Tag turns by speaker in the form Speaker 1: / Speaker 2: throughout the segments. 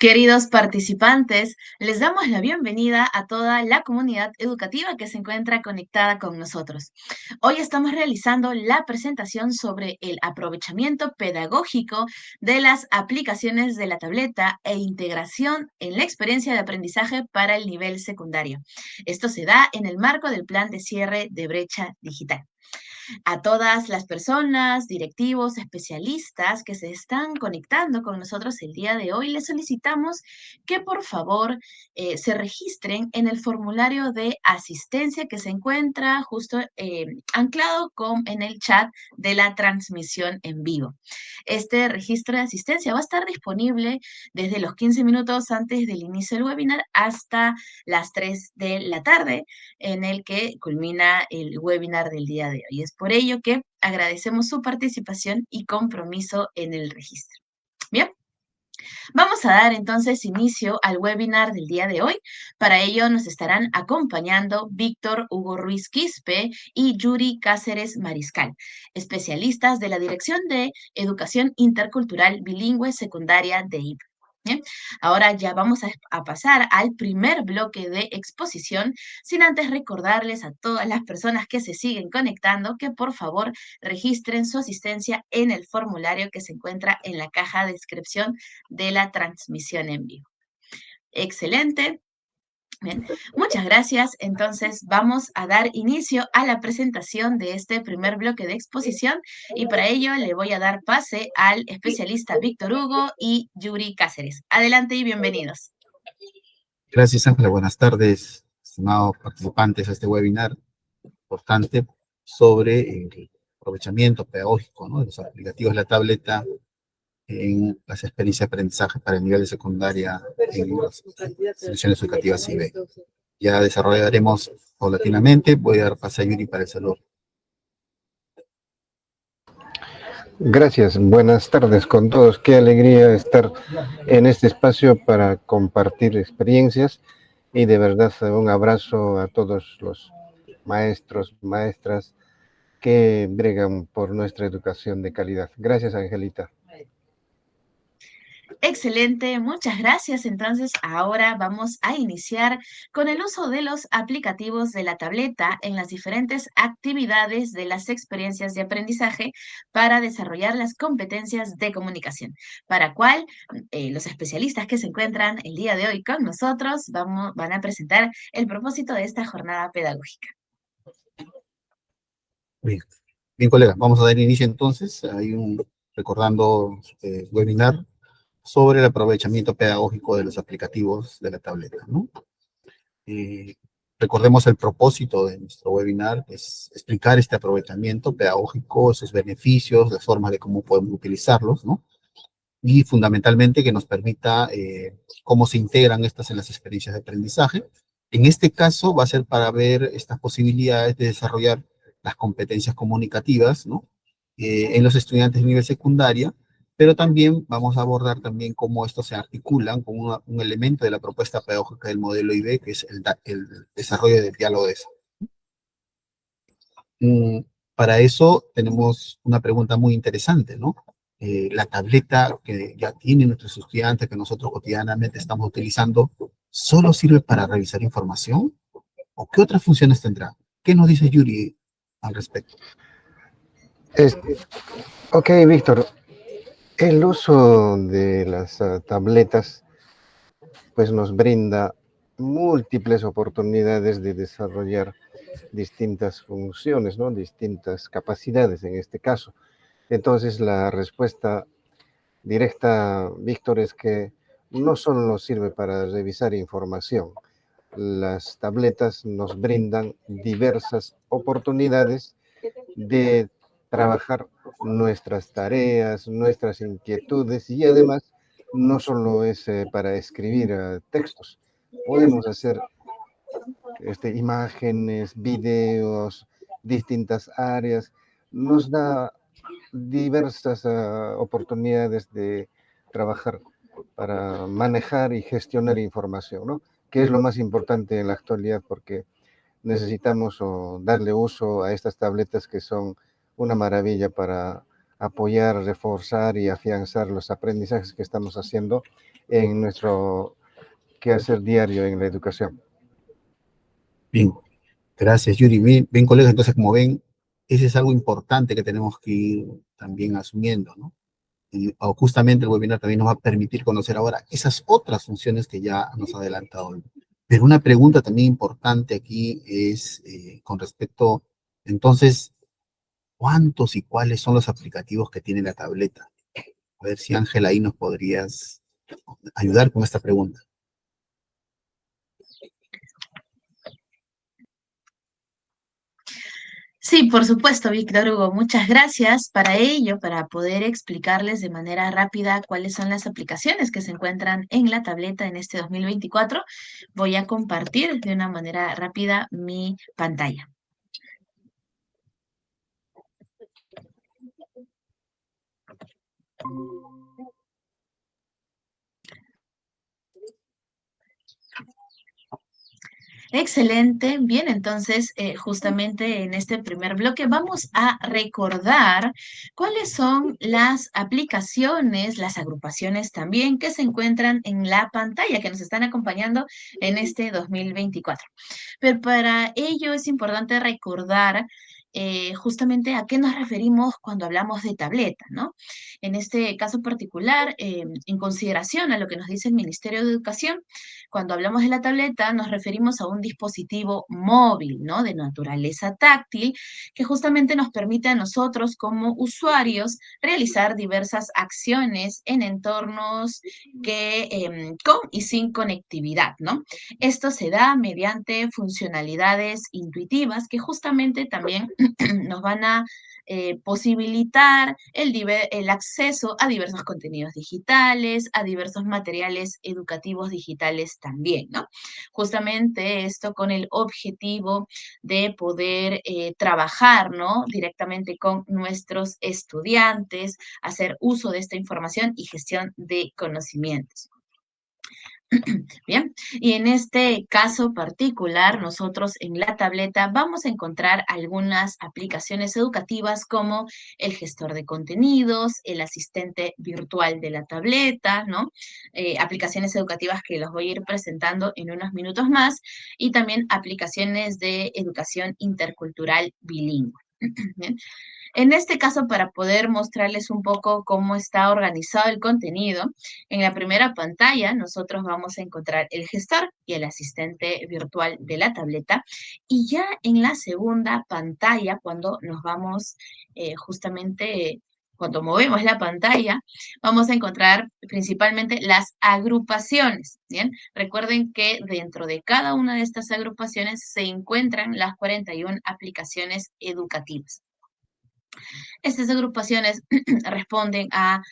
Speaker 1: Queridos participantes, les damos la bienvenida a toda la comunidad educativa que se encuentra conectada con nosotros. Hoy estamos realizando la presentación sobre el aprovechamiento pedagógico de las aplicaciones de la tableta e integración en la experiencia de aprendizaje para el nivel secundario. Esto se da en el marco del plan de cierre de brecha digital. A todas las personas, directivos, especialistas que se están conectando con nosotros el día de hoy, les solicitamos que por favor se registren en el formulario de asistencia que se encuentra justo anclado en el chat de la transmisión en vivo. Este registro de asistencia va a estar disponible desde los 15 minutos antes del inicio del webinar hasta las 3 de la tarde, en el que culmina el webinar del día de hoy. Es por ello que agradecemos su participación y compromiso en el registro. Bien, vamos a dar entonces inicio al webinar del día de hoy. Para ello nos estarán acompañando Víctor Hugo Ruiz Quispe y Yuri Cáceres Mariscal, especialistas de la Dirección de Educación Intercultural Bilingüe Secundaria de IPE. Bien, ahora ya vamos a pasar al primer bloque de exposición, sin antes recordarles a todas las personas que se siguen conectando que por favor registren su asistencia en el formulario que se encuentra en la caja de descripción de la transmisión en vivo. Excelente. Bien, muchas gracias. Entonces vamos a dar inicio a la presentación de este primer bloque de exposición y para ello le voy a dar pase al especialista Víctor Hugo y Yuri Cáceres. Adelante y bienvenidos.
Speaker 2: Gracias, Ángela. Buenas tardes, estimados participantes a este webinar importante sobre el aprovechamiento pedagógico, ¿no?, de los aplicativos de la tableta en las experiencias de aprendizaje para el nivel de secundaria en las instituciones educativas IB. Ya desarrollaremos paulatinamente. Voy a dar pase a Yuri para el saludo.
Speaker 3: Gracias, buenas tardes con todos. Qué alegría estar en este espacio para compartir experiencias y de verdad un abrazo a todos los maestros, maestras que bregan por nuestra educación de calidad. Gracias, Angelita.
Speaker 1: Excelente, muchas gracias. Entonces, ahora vamos a iniciar con el uso de los aplicativos de la tableta en las diferentes actividades de las experiencias de aprendizaje para desarrollar las competencias de comunicación, para cual los especialistas que se encuentran el día de hoy con nosotros van a presentar el propósito de esta jornada pedagógica.
Speaker 2: Bien, colegas, vamos a dar inicio entonces. Recordando webinar sobre el aprovechamiento pedagógico de los aplicativos de la tableta, ¿no? Recordemos el propósito de nuestro webinar, es explicar este aprovechamiento pedagógico, sus beneficios, las formas de cómo podemos utilizarlos, ¿no? Y fundamentalmente que nos permita cómo se integran estas en las experiencias de aprendizaje. En este caso va a ser para ver estas posibilidades de desarrollar las competencias comunicativas, ¿no?, en los estudiantes de nivel secundaria, pero también vamos a abordar también cómo estos se articulan con un elemento de la propuesta pedagógica del modelo IB, que es el desarrollo del diálogo de eso. Para eso tenemos una pregunta muy interesante, ¿no? La tableta que ya tienen nuestros estudiantes, que nosotros cotidianamente estamos utilizando, ¿solo sirve para revisar información? ¿O qué otras funciones tendrá? ¿Qué nos dice Yuri al respecto?
Speaker 3: Ok, Víctor. El uso de las tabletas pues nos brinda múltiples oportunidades de desarrollar distintas funciones, ¿no?, distintas capacidades en este caso. Entonces la respuesta directa, Víctor, es que no solo sirve para revisar información. Las tabletas nos brindan diversas oportunidades de trabajar nuestras tareas, nuestras inquietudes, y además no solo es para escribir textos. Podemos hacer imágenes, videos, distintas áreas. Nos da diversas oportunidades de trabajar para manejar y gestionar información, ¿no?, que es lo más importante en la actualidad, porque necesitamos darle uso a estas tabletas que son una maravilla para apoyar, reforzar y afianzar los aprendizajes que estamos haciendo en nuestro quehacer diario en la educación.
Speaker 2: Bien, gracias, Yuri. Bien, bien, colegas, entonces, como ven, ese es algo importante que tenemos que ir también asumiendo, ¿no? O justamente el webinar también nos va a permitir conocer ahora esas otras funciones que ya nos ha adelantado hoy. Pero una pregunta también importante aquí es con respecto, entonces, ¿cuántos y cuáles son los aplicativos que tiene la tableta? A ver si Ángela ahí nos podrías ayudar con esta pregunta.
Speaker 1: Sí, por supuesto, Víctor Hugo. Muchas gracias para ello, para poder explicarles de manera rápida cuáles son las aplicaciones que se encuentran en la tableta en este 2024. Voy a compartir de una manera rápida mi pantalla. Excelente. Bien, entonces, justamente en este primer bloque vamos a recordar cuáles son las aplicaciones, las agrupaciones también que se encuentran en la pantalla, que nos están acompañando en este 2024. Pero para ello es importante recordar justamente a qué nos referimos cuando hablamos de tableta, ¿no? En este caso particular, en consideración a lo que nos dice el Ministerio de Educación, cuando hablamos de la tableta nos referimos a un dispositivo móvil, ¿no? De naturaleza táctil, que justamente nos permite a nosotros como usuarios realizar diversas acciones en entornos que con y sin conectividad, ¿no? Esto se da mediante funcionalidades intuitivas que justamente también nos van a posibilitar el acceso a diversos contenidos digitales, a diversos materiales educativos digitales también, ¿no? Justamente esto con el objetivo de poder trabajar, ¿no? Directamente con nuestros estudiantes, hacer uso de esta información y gestión de conocimientos. Bien, y en este caso particular, nosotros en la tableta vamos a encontrar algunas aplicaciones educativas como el gestor de contenidos, el asistente virtual de la tableta, ¿no? Aplicaciones educativas que los voy a ir presentando en unos minutos más, y también aplicaciones de educación intercultural bilingüe. Bien. En este caso, para poder mostrarles un poco cómo está organizado el contenido, en la primera pantalla nosotros vamos a encontrar el gestor y el asistente virtual de la tableta. Y ya en la segunda pantalla, cuando nos vamos justamente, cuando movemos la pantalla, vamos a encontrar principalmente las agrupaciones, ¿bien? Recuerden que dentro de cada una de estas agrupaciones se encuentran las 41 aplicaciones educativas. Estas agrupaciones responden a,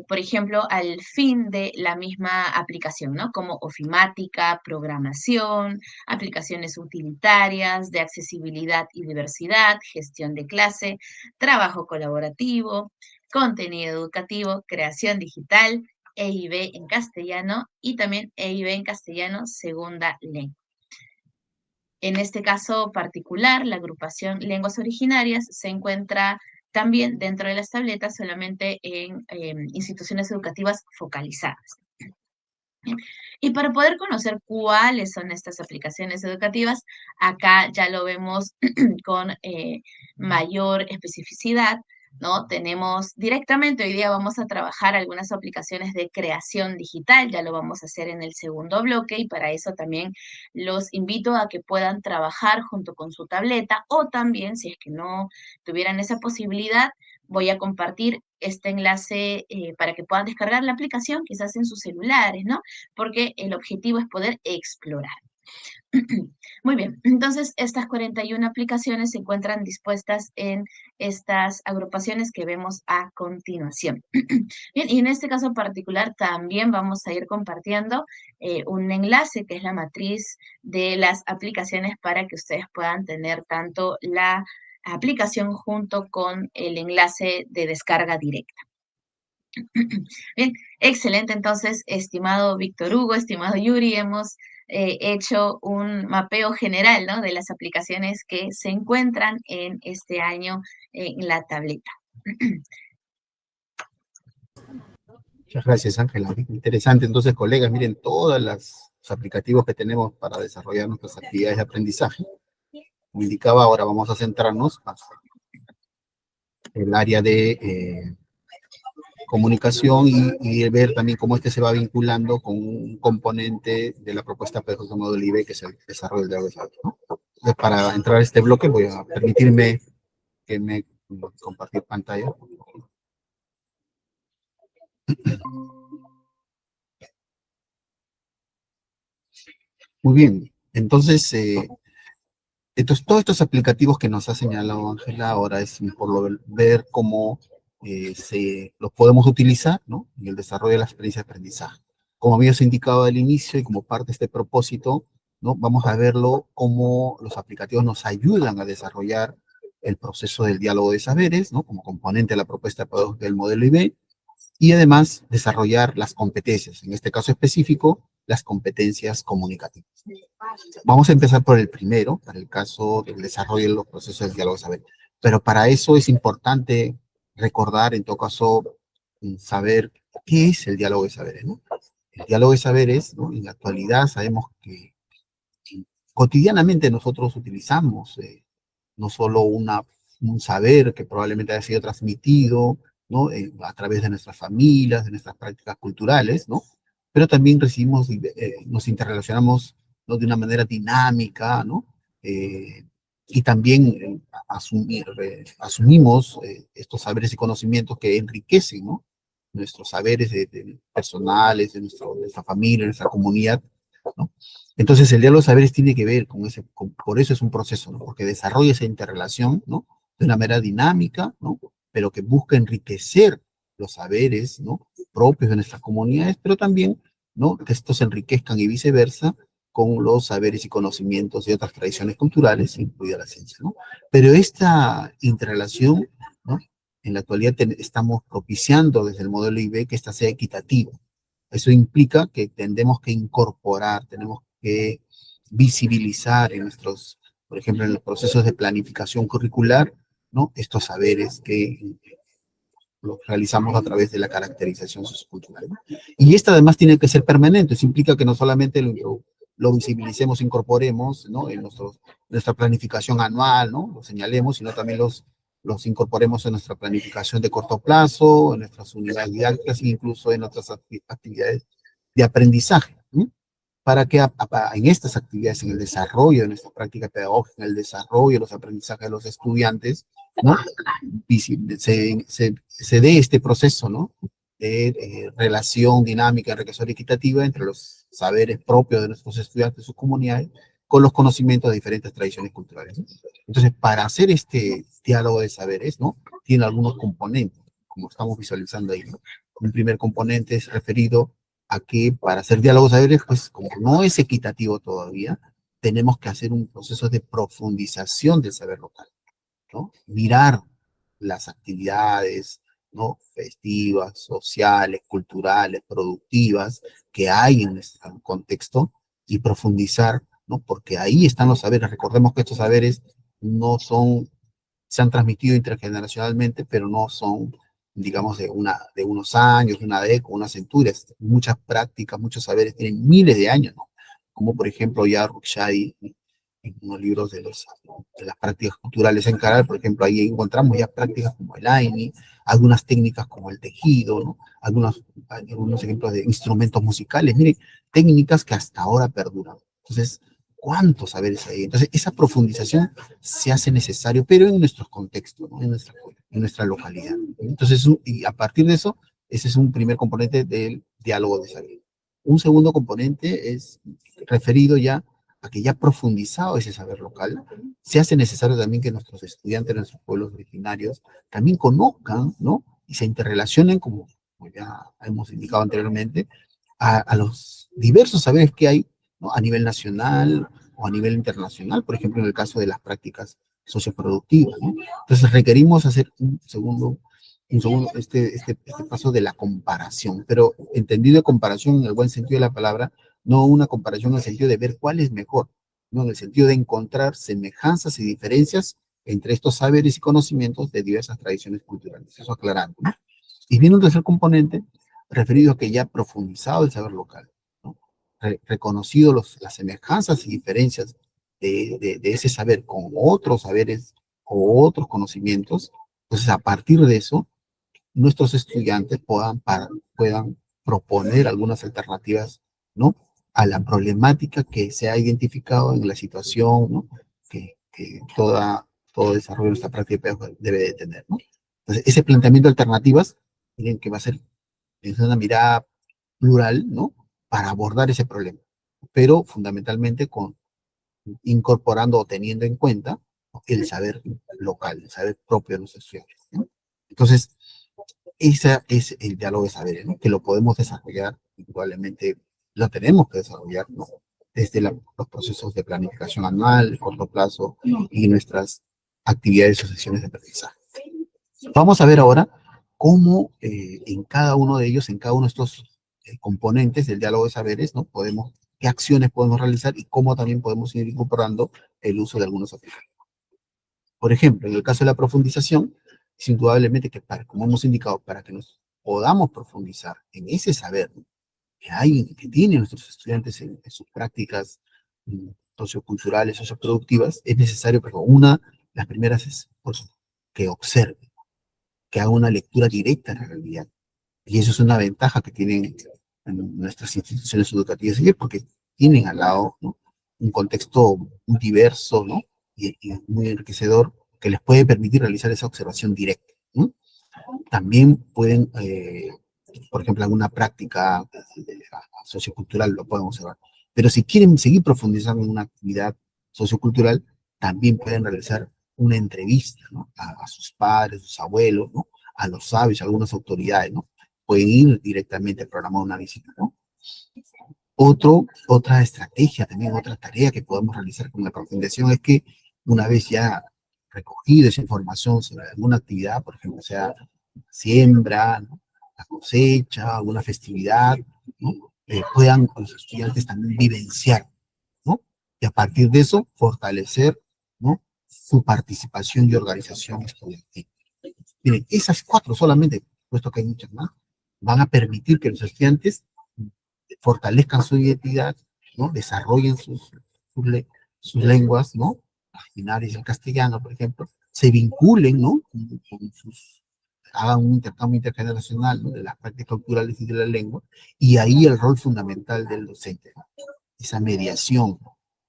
Speaker 1: por ejemplo, al fin de la misma aplicación, ¿no? Como ofimática, programación, aplicaciones utilitarias de accesibilidad y diversidad, gestión de clase, trabajo colaborativo, contenido educativo, creación digital, EIB en castellano y también EIB en castellano segunda lengua. En este caso particular, la agrupación Lenguas Originarias se encuentra también dentro de las tabletas solamente en instituciones educativas focalizadas. Y para poder conocer cuáles son estas aplicaciones educativas, acá ya lo vemos con mayor especificidad, ¿no? Tenemos directamente, hoy día vamos a trabajar algunas aplicaciones de creación digital, ya lo vamos a hacer en el segundo bloque, y para eso también los invito a que puedan trabajar junto con su tableta, o también, si es que no tuvieran esa posibilidad, voy a compartir este enlace para que puedan descargar la aplicación, quizás en sus celulares, ¿no? Porque el objetivo es poder explorar. Muy bien, entonces estas 41 aplicaciones se encuentran dispuestas en estas agrupaciones que vemos a continuación. Bien, y en este caso particular también vamos a ir compartiendo un enlace que es la matriz de las aplicaciones para que ustedes puedan tener tanto la aplicación junto con el enlace de descarga directa. Bien, excelente. Entonces, estimado Víctor Hugo, estimado Yuri, hemos hecho un mapeo general, ¿no? De las aplicaciones que se encuentran en este año en la tableta.
Speaker 2: Muchas gracias, Ángela. Interesante. Entonces, colegas, miren todos los aplicativos que tenemos para desarrollar nuestras actividades de aprendizaje. Como indicaba, ahora vamos a centrarnos en el área de comunicación y ver también cómo este se va vinculando con un componente de la propuesta pedagógica modelo IB, que es el desarrollo del diálogo, ¿no? Entonces, para entrar a este bloque, voy a permitirme que me compartir pantalla. Muy bien, entonces, todos estos aplicativos que nos ha señalado Ángela, ahora es por lo ver cómo los podemos utilizar, ¿no? En el desarrollo de la experiencia de aprendizaje. Como habías indicado al inicio y como parte de este propósito, ¿no? Vamos a verlo cómo los aplicativos nos ayudan a desarrollar el proceso del diálogo de saberes, ¿no? Como componente de la propuesta pedagógica del modelo IB, y además desarrollar las competencias, en este caso específico, las competencias comunicativas. Vamos a empezar por el primero, para el caso del desarrollo de los procesos del diálogo de saber. Pero para eso es importante recordar, en todo caso, saber qué es el diálogo de saberes, ¿no? El diálogo de saberes, ¿no? En la actualidad sabemos que cotidianamente nosotros utilizamos no solo un saber que probablemente haya sido transmitido, ¿no? A través de nuestras familias, de nuestras prácticas culturales, ¿no? Pero también recibimos, nos interrelacionamos, ¿no? De una manera dinámica, ¿no? Y también asumimos estos saberes y conocimientos que enriquecen, ¿no? Nuestros saberes personales, de nuestra familia, de nuestra comunidad, ¿no? Entonces, el diálogo de saberes tiene que ver con por eso es un proceso, ¿no? Porque desarrolla esa interrelación, ¿no? De una manera dinámica, ¿no? Pero que busca enriquecer los saberes, ¿no? Propios de nuestras comunidades, pero también, ¿no? Que estos se enriquezcan y viceversa con los saberes y conocimientos de otras tradiciones culturales, incluida la ciencia, ¿no? Pero esta interrelación, ¿no? En la actualidad estamos propiciando desde el modelo IB que esta sea equitativa. Eso implica que tenemos que incorporar, tenemos que visibilizar en nuestros, por ejemplo, en los procesos de planificación curricular, ¿no? Estos saberes que los realizamos a través de la caracterización sociocultural, ¿no? Y esta además tiene que ser permanente, eso implica que no solamente lo visibilicemos, incorporemos, ¿no? En nuestra planificación anual, ¿no? Lo señalemos, sino también los incorporemos en nuestra planificación de corto plazo, en nuestras unidades didácticas e incluso en otras actividades de aprendizaje, ¿no? Para que en estas actividades, en el desarrollo de nuestra práctica pedagógica, en el desarrollo de los aprendizajes de los estudiantes, ¿no? Se dé este proceso, ¿no? De relación dinámica, enriquecedora y equitativa entre los saberes propios de nuestros estudiantes y sus comunidades con los conocimientos de diferentes tradiciones culturales, ¿no? Entonces, para hacer este diálogo de saberes, ¿no? Tiene algunos componentes, como estamos visualizando ahí, ¿no? Un primer componente es referido a que para hacer diálogos saberes, pues como no es equitativo todavía, tenemos que hacer un proceso de profundización del saber local, ¿no? Mirar las actividades, ¿no? Festivas, sociales, culturales, productivas que hay en nuestro contexto y profundizar, ¿no? Porque ahí están los saberes. Recordemos que estos saberes no son, se han transmitido intergeneracionalmente, pero no son, digamos, de unos años, de una década, unas centurias. Muchas prácticas, muchos saberes tienen miles de años, ¿no? Como por ejemplo ya Rukhshadi, en unos libros de las prácticas culturales en Caral, por ejemplo, ahí encontramos ya prácticas como el AINI, algunas técnicas como el tejido, ¿no? Algunos ejemplos de instrumentos musicales, miren, técnicas que hasta ahora perduran. Entonces, ¿cuántos saberes hay? Entonces, esa profundización se hace necesario, pero en nuestros contextos, ¿no? En nuestra localidad. Entonces, y a partir de eso, ese es un primer componente del diálogo de saber. Un segundo componente es referido ya a que ya profundizado ese saber local, se hace necesario también que nuestros estudiantes de nuestros pueblos originarios también conozcan, ¿no? Y se interrelacionen, como ya hemos indicado anteriormente, a los diversos saberes que hay, ¿no? A nivel nacional o a nivel internacional, por ejemplo, en el caso de las prácticas socioproductivas, ¿no? Entonces requerimos hacer este paso de la comparación, pero entendido comparación en el buen sentido de la palabra, no una comparación en el sentido de ver cuál es mejor, no en el sentido de encontrar semejanzas y diferencias entre estos saberes y conocimientos de diversas tradiciones culturales, eso aclarando, ¿no? Y viene un tercer componente referido a que ya ha profundizado el saber local, ¿no? Reconocido las semejanzas y diferencias de ese saber con otros saberes o otros conocimientos. Entonces, a partir de eso, nuestros estudiantes puedan proponer algunas alternativas, ¿no? A la problemática que se ha identificado en la situación, ¿no? Que todo desarrollo de esta práctica pedagógica debe de tener, ¿no? Entonces, ese planteamiento de alternativas, miren que va a ser desde una mirada plural, ¿no? Para abordar ese problema, pero fundamentalmente incorporando o teniendo en cuenta, ¿no?, el saber local, el saber propio de los estudiantes, ¿no? Entonces, ese es el diálogo de saberes, ¿no? Que lo podemos desarrollar, indudablemente lo tenemos que desarrollar, ¿no? Desde los procesos de planificación anual, corto plazo y nuestras actividades o sesiones de aprendizaje. Vamos a ver ahora cómo en cada uno de ellos, en cada uno de estos componentes del diálogo de saberes, ¿no? Qué acciones podemos realizar y cómo también podemos ir incorporando el uso de algunos aplicativos. Por ejemplo, en el caso de la profundización, es indudablemente que, como hemos indicado, para que nos podamos profundizar en ese saber que tienen nuestros estudiantes en sus prácticas socioculturales, socioproductivas, es necesario, pero las primeras es pues, que observe, que haga una lectura directa de la realidad. Y eso es una ventaja que tienen nuestras instituciones educativas, porque tienen al lado, ¿no?, un contexto muy diverso, ¿no?, y muy enriquecedor que les puede permitir realizar esa observación directa, ¿no? También pueden, por ejemplo, alguna práctica sociocultural lo pueden observar. Pero si quieren seguir profundizando en una actividad sociocultural, también pueden realizar una entrevista, ¿no?, a sus padres, sus abuelos, ¿no?, a los sabios, a algunas autoridades, ¿no? Pueden ir directamente a programar una visita, ¿no? Otra estrategia, también otra tarea que podemos realizar con la profundización es que una vez ya recogida esa información sobre alguna actividad, por ejemplo, sea siembra, ¿no?, la cosecha, alguna festividad, ¿no?, puedan los estudiantes también vivenciar, ¿no? Y a partir de eso, fortalecer, ¿no?, su participación y organización estudiantil. Miren, esas 4 solamente, puesto que hay muchas más, van a permitir que los estudiantes fortalezcan su identidad, ¿no?, desarrollen sus lenguas, ¿no?, originarias del castellano, por ejemplo, se vinculen, ¿no?, hagan un intercambio intergeneracional, ¿no?, de las prácticas culturales y de la lengua, y ahí el rol fundamental del docente, ¿no?, esa mediación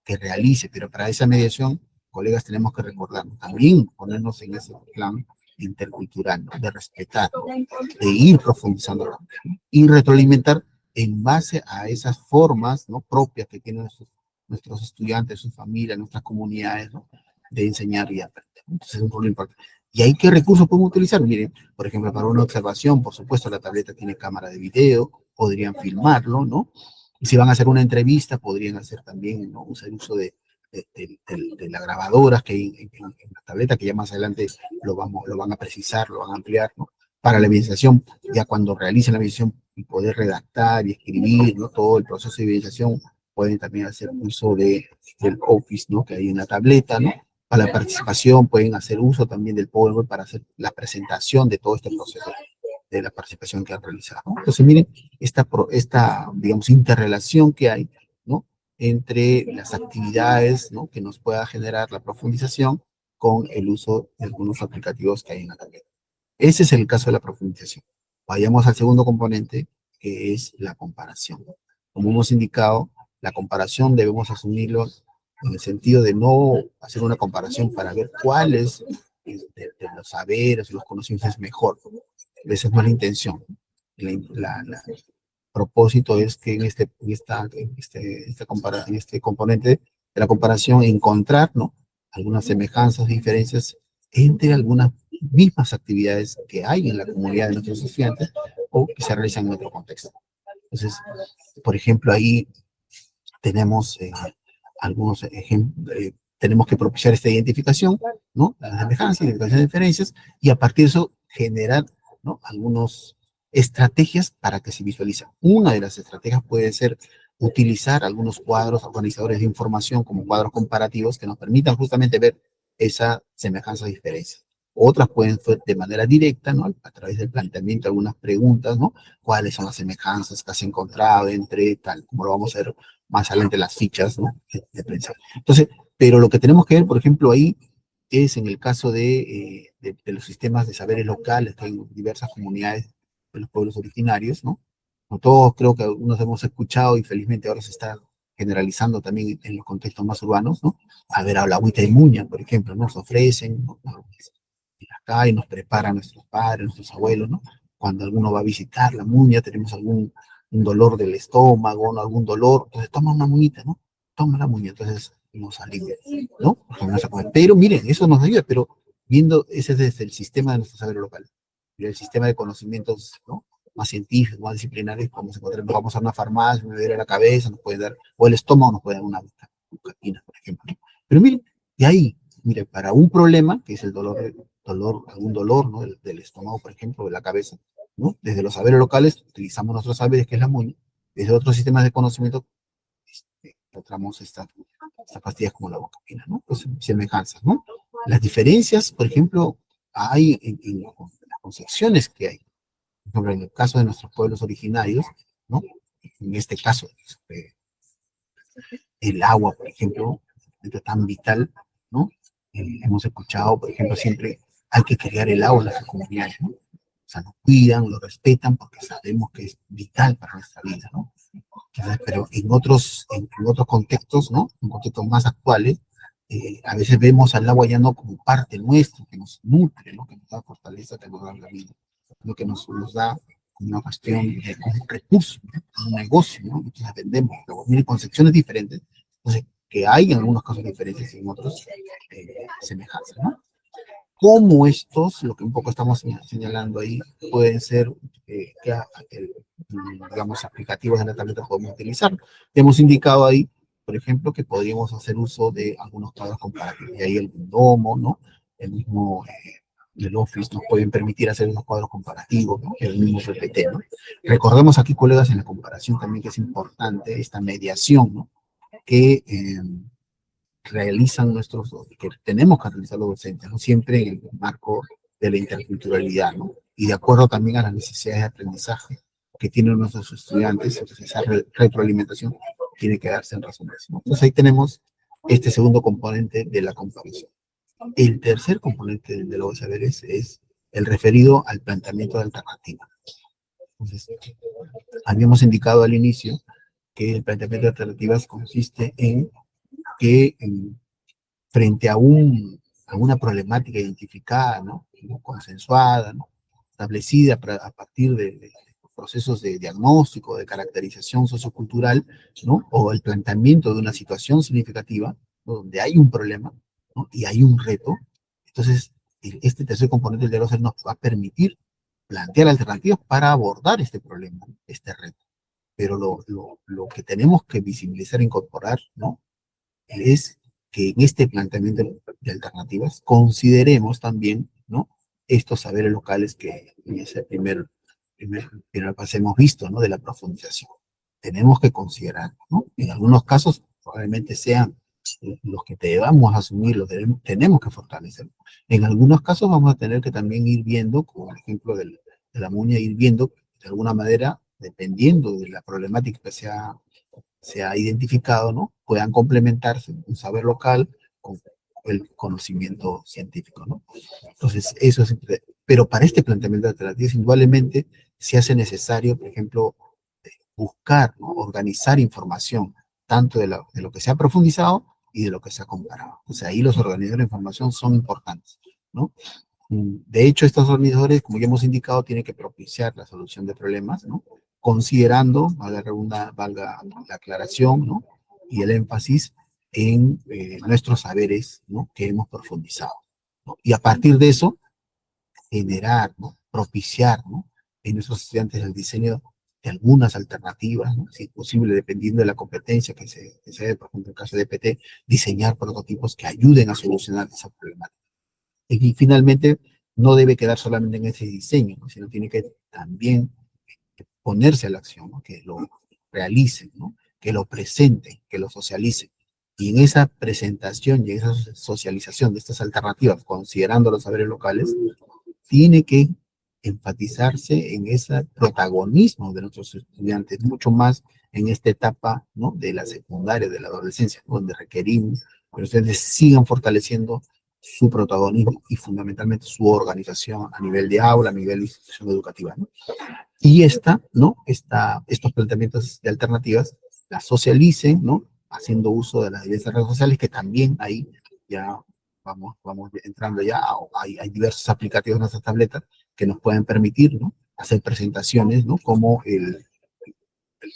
Speaker 2: que realice, pero para esa mediación, colegas, tenemos que recordar, también ponernos en ese plan intercultural, ¿no?, de respetar, de ir profundizando, ¿no?, y retroalimentar en base a esas formas, ¿no?, propias que tienen nuestros estudiantes, sus familias, nuestras comunidades, ¿no?, de enseñar y aprender. Entonces es un rol importante. ¿Y ahí qué recursos podemos utilizar? Miren, por ejemplo, para una observación, por supuesto, la tableta tiene cámara de video, podrían filmarlo, ¿no? Y si van a hacer una entrevista, podrían hacer también, ¿no?, usar uso de las grabadoras que hay en la tableta, que ya más adelante lo van a precisar, lo van a ampliar, ¿no? Para la evidenciación, ya cuando realicen la evidenciación y poder redactar y escribir, ¿no?, todo el proceso de evidenciación, pueden también hacer uso del Office, ¿no?, que hay en la tableta, ¿no? Para la participación pueden hacer uso también del PowerPoint para hacer la presentación de todo este proceso de la participación que han realizado, ¿no? Entonces, miren, digamos, interrelación que hay, ¿no?, entre las actividades, ¿no?, que nos pueda generar la profundización con el uso de algunos aplicativos que hay en la tableta. Ese es el caso de la profundización. Vayamos al segundo componente, que es la comparación. Como hemos indicado, la comparación debemos asumirlo en el sentido de no hacer una comparación para ver cuál es de los saberes y los conocimientos es mejor. Esa no es la intención. El propósito es que en este componente de la comparación encontrar, ¿no?, algunas semejanzas, diferencias entre algunas mismas actividades que hay en la comunidad de nuestros estudiantes o que se realizan en otro contexto. Entonces, por ejemplo, ahí tenemos algunos ejemplos, tenemos que propiciar esta identificación, ¿no?, las semejanzas, identificación de diferencias, y a partir de eso generar, ¿no?, algunas estrategias para que se visualicen. Una de las estrategias puede ser utilizar algunos cuadros organizadores de información como cuadros comparativos que nos permitan justamente ver esa semejanza y diferencia. Otras pueden ser de manera directa, ¿no? A través del planteamiento de algunas preguntas, ¿no? ¿Cuáles son las semejanzas que has encontrado entre tal, como lo vamos a ver más adelante las fichas, ¿no? De prensa. Entonces, pero lo que tenemos que ver, por ejemplo, ahí es en el caso de los sistemas de saberes locales, que hay diversas comunidades de los pueblos originarios, ¿no? No todos creo que algunos hemos escuchado y felizmente ahora se está generalizando también en los contextos más urbanos, ¿no? A ver, a la agüita de muña, por ejemplo, nos ofrecen, ¿no? Acá y nos preparan nuestros padres, nuestros abuelos, ¿no? Cuando alguno va a visitar la muña, tenemos algún un dolor del estómago, ¿no? Algún dolor, entonces toma una muñita, ¿no? Toma la muña, entonces nos alivia, ¿no? Pero miren, eso nos ayuda, pero viendo, ese es desde el sistema de nuestro saber local, y el sistema de conocimientos, ¿no? Más científicos, más disciplinarios, como se encuentra, vamos a una farmacia, me duele la cabeza, nos puede dar, o el estómago nos puede dar una vitamina, por ejemplo, ¿no? Pero miren, de ahí, mire, para un problema, que es el algún dolor, ¿no? Del estómago, por ejemplo, de la cabeza, ¿no? Desde los saberes locales utilizamos nuestros saberes, que es la muña, desde otros sistemas de conocimiento encontramos estas pastillas como la bocapina, ¿no? Pues semejanzas, ¿no? Las diferencias, por ejemplo, hay en las concepciones que hay. Por ejemplo, en el caso de nuestros pueblos originarios, ¿no? En este caso, el agua, por ejemplo, es tan vital, ¿no? Hemos escuchado, por ejemplo, siempre hay que criar el agua en las comunidades, ¿no? O sea, lo cuidan, lo respetan porque sabemos que es vital para nuestra vida, ¿no? Entonces, pero en otros contextos, ¿no? En contextos más actuales, a veces vemos al agua ya no como parte nuestra, que nos nutre, ¿no? Que nos da fortaleza, que nos da la vida, lo que nos da una cuestión de un recurso, ¿no? Un negocio, ¿no? Entonces vendemos, pero miren, concepciones diferentes, entonces, que hay en algunos casos diferentes y en otros semejanzas, ¿no? Cómo estos, lo que un poco estamos señalando ahí, pueden ser, digamos, aplicativos de la tableta podemos utilizar. Hemos indicado ahí, por ejemplo, que podríamos hacer uso de algunos cuadros comparativos. Y ahí el Domo, ¿no? El mismo el Office nos pueden permitir hacer unos cuadros comparativos, ¿no? El mismo PPT, ¿no? Recordemos aquí, colegas, en la comparación también que es importante esta mediación, ¿no? Que realizan que tenemos que realizar los docentes, ¿no? Siempre en el marco de la interculturalidad, ¿no? Y de acuerdo también a las necesidades de aprendizaje que tienen nuestros estudiantes, entonces esa retroalimentación tiene que darse en razón de eso, ¿no? Entonces ahí tenemos este segundo componente de la comparación. El tercer componente de los saberes es el referido al planteamiento de alternativa. Entonces, habíamos indicado al inicio que el planteamiento de alternativas consiste en que frente a una problemática identificada, ¿no? Consensuada, ¿no? Establecida a partir de procesos de diagnóstico, de caracterización sociocultural, ¿no? O el planteamiento de una situación significativa, ¿no? Donde hay un problema, ¿no? Y hay un reto. Entonces, este tercer componente del diálogo nos va a permitir plantear alternativas para abordar este problema, este reto. Pero lo que tenemos que visibilizar e incorporar, ¿no? Es que en este planteamiento de alternativas consideremos también, ¿no? Estos saberes locales que en ese primer paso hemos visto, ¿no? De la profundización. Tenemos que considerar, ¿no? En algunos casos probablemente sean los que debamos asumir, tenemos que fortalecer. En algunos casos vamos a tener que también ir viendo, como el ejemplo de la muña, ir viendo de alguna manera, dependiendo de la problemática que se ha identificado, ¿no? Puedan complementarse un saber local con el conocimiento científico, ¿no? Entonces, eso es, pero para este planteamiento de alternativas, indudablemente se hace necesario, por ejemplo, buscar, ¿no? Organizar información, tanto de lo que se ha profundizado y de lo que se ha comparado. O sea, ahí los organizadores de información son importantes, ¿no? De hecho, estos organizadores, como ya hemos indicado, tienen que propiciar la solución de problemas, ¿no? Considerando, valga la aclaración, ¿no? Y el énfasis en nuestros saberes, ¿no? Que hemos profundizado, ¿no? Y a partir de eso, generar, ¿no? Propiciar, ¿no? En nuestros estudiantes el diseño de algunas alternativas, ¿no? Si es posible, dependiendo de la competencia que se dé, por ejemplo, en el caso de PT, diseñar prototipos que ayuden a solucionar esa problemática. Y finalmente, no debe quedar solamente en ese diseño, ¿no? Sino tiene que también ponerse a la acción, ¿no? Que lo realicen, ¿no? Que lo presenten, que lo socialicen. Y en esa presentación y en esa socialización de estas alternativas, considerando los saberes locales, tiene que enfatizarse en ese protagonismo de nuestros estudiantes, mucho más en esta etapa, ¿no?, de la secundaria, de la adolescencia, ¿no?, donde requerimos que ustedes sigan fortaleciendo su protagonismo y fundamentalmente su organización a nivel de aula, a nivel de institución educativa, ¿no? Y ¿no?, estos planteamientos de alternativas las socialicen, ¿no?, haciendo uso de las diversas redes sociales, que también ahí ya vamos entrando ya, hay diversos aplicativos en nuestras tabletas que nos pueden permitir, ¿no?, hacer presentaciones, ¿no?, como el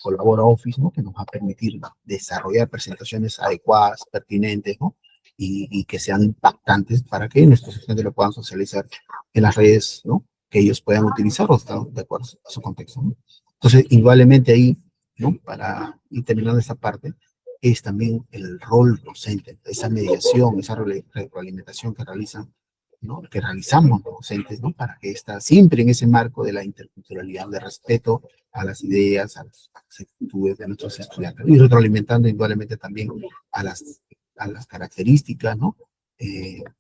Speaker 2: Colabora Office, ¿no?, que nos va a permitir, ¿no?, desarrollar presentaciones adecuadas, pertinentes, ¿no?, y que sean impactantes para que nuestros estudiantes lo puedan socializar en las redes, ¿no?, que ellos puedan utilizar o estar de acuerdo a su contexto, ¿no? Entonces, igualmente ahí, ¿no?, para ir terminando esta parte, es también el rol docente, esa mediación, esa retroalimentación que realizan, ¿no?, que realizamos los docentes, ¿no?, para que está siempre en ese marco de la interculturalidad, de respeto a las ideas, a las actitudes de nuestros estudiantes, y retroalimentando indudablemente también a las características, ¿no?,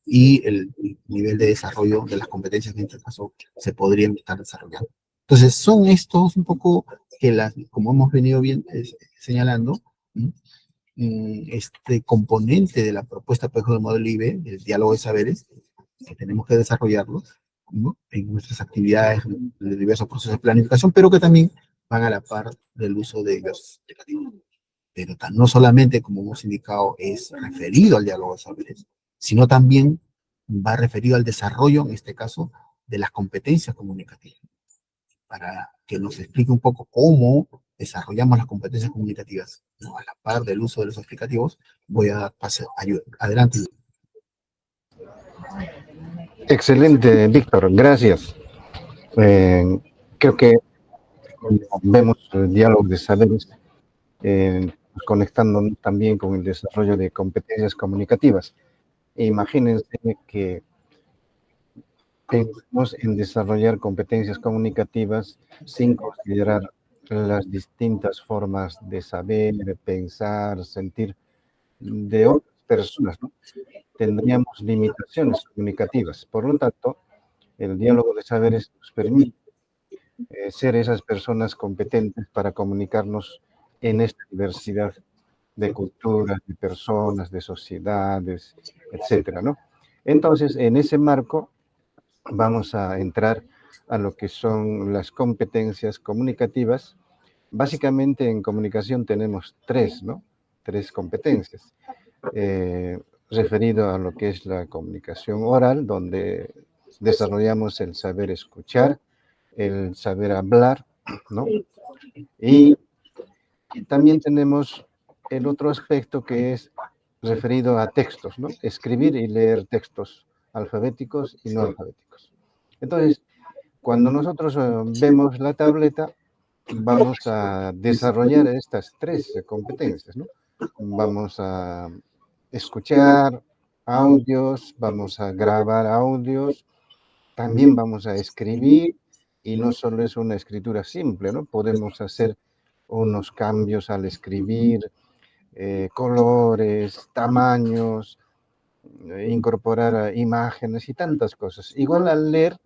Speaker 2: y el nivel de desarrollo de las competencias que en este caso se podrían estar desarrollando. Entonces, son estos un poco que como hemos venido bien señalando, ¿no?, este componente de la propuesta Espejo del modelo IB, el diálogo de saberes, que tenemos que desarrollarlo, ¿no?, en nuestras actividades, de diversos procesos de planificación, pero que también van a la par del uso de diversos aplicativos. Pero no solamente, como hemos indicado, es referido al diálogo de saberes, sino también va referido al desarrollo, en este caso, de las competencias comunicativas. Para que nos explique un poco cómo desarrollamos las competencias comunicativas, ¿no?, a la par del uso de los aplicativos, voy a dar paso, adelante.
Speaker 3: Excelente, Víctor, gracias. Creo que cuando vemos el diálogo de saberes, conectándonos también con el desarrollo de competencias comunicativas. Imagínense que pensamos en desarrollar competencias comunicativas sin considerar las distintas formas de saber, de pensar, sentir de otras personas, ¿no? Tendríamos limitaciones comunicativas. Por lo tanto, el diálogo de saberes nos permite ser esas personas competentes para comunicarnos en esta diversidad de culturas, de personas, de sociedades, etcétera, ¿no? Entonces, en ese marco, vamos a entrar a lo que son las competencias comunicativas. Básicamente, en comunicación tenemos tres, ¿no? Tres competencias. Referido a lo que es la comunicación oral, donde desarrollamos el saber escuchar, el saber hablar, ¿no? Y también tenemos el otro aspecto que es referido a textos, ¿no? Escribir y leer textos alfabéticos y no alfabéticos. Entonces, cuando nosotros vemos la tableta, vamos a desarrollar estas tres competencias, ¿no? Vamos a escuchar audios, vamos a grabar audios, también vamos a escribir, y no solo es una escritura simple, ¿no? Podemos hacer unos cambios al escribir, colores, tamaños, incorporar imágenes y tantas cosas. Igual al leer,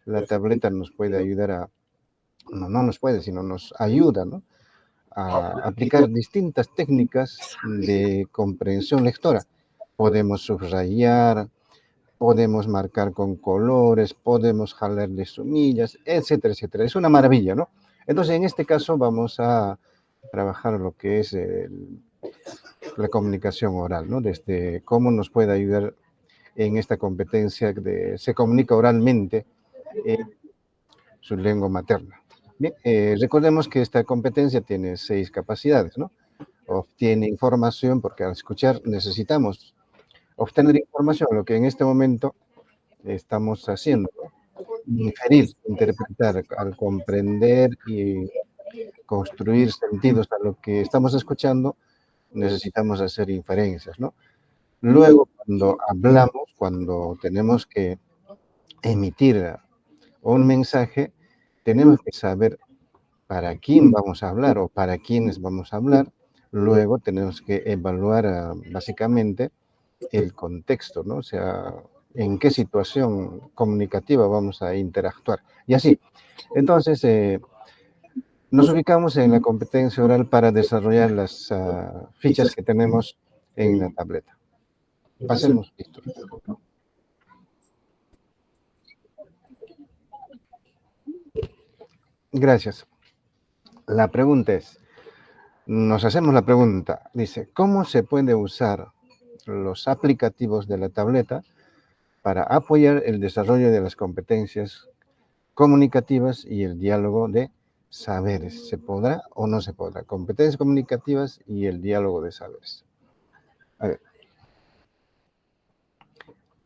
Speaker 3: la tableta nos puede ayudar no nos puede, sino nos ayuda, ¿no?, a aplicar distintas técnicas de comprensión lectora. Podemos subrayar, podemos marcar con colores, podemos jalarle sumillas, etcétera, etcétera. Es una maravilla, ¿no? Entonces, en este caso vamos a trabajar lo que es la comunicación oral, ¿no? Desde cómo nos puede ayudar en esta competencia de se comunica oralmente en su lengua materna. Bien, recordemos que esta competencia tiene 6 capacidades, ¿no? Obtiene información, porque al escuchar necesitamos obtener información, lo que en este momento estamos haciendo, ¿no? Inferir, interpretar, al comprender y construir sentidos a lo que estamos escuchando, necesitamos hacer inferencias, ¿no? Luego, cuando hablamos, cuando tenemos que emitir un mensaje, tenemos que saber para quién vamos a hablar o para quiénes vamos a hablar. luego tenemos que evaluar básicamente el contexto, ¿no? O sea, en qué situación comunicativa vamos a interactuar. Y así. Entonces, nos ubicamos en la competencia oral para desarrollar las fichas que tenemos en la tableta. Pasemos, Víctor. Gracias. La pregunta es, nos hacemos la pregunta, dice, ¿cómo se puede usar los aplicativos de la tableta para apoyar el desarrollo de las competencias comunicativas y el diálogo de saberes? ¿Se podrá o no se podrá? Competencias comunicativas y el diálogo de saberes. A ver.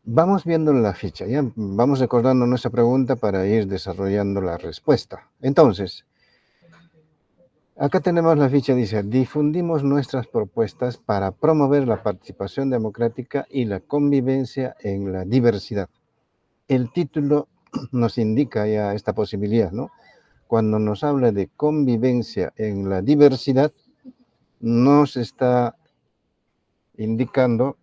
Speaker 3: Vamos viendo la ficha, ya vamos recordando nuestra pregunta para ir desarrollando la respuesta. Entonces, acá tenemos la ficha, dice, difundimos nuestras propuestas para promover la participación democrática y la convivencia en la diversidad. El título nos indica ya esta posibilidad, ¿no? Cuando nos habla de convivencia en la diversidad, nos está indicando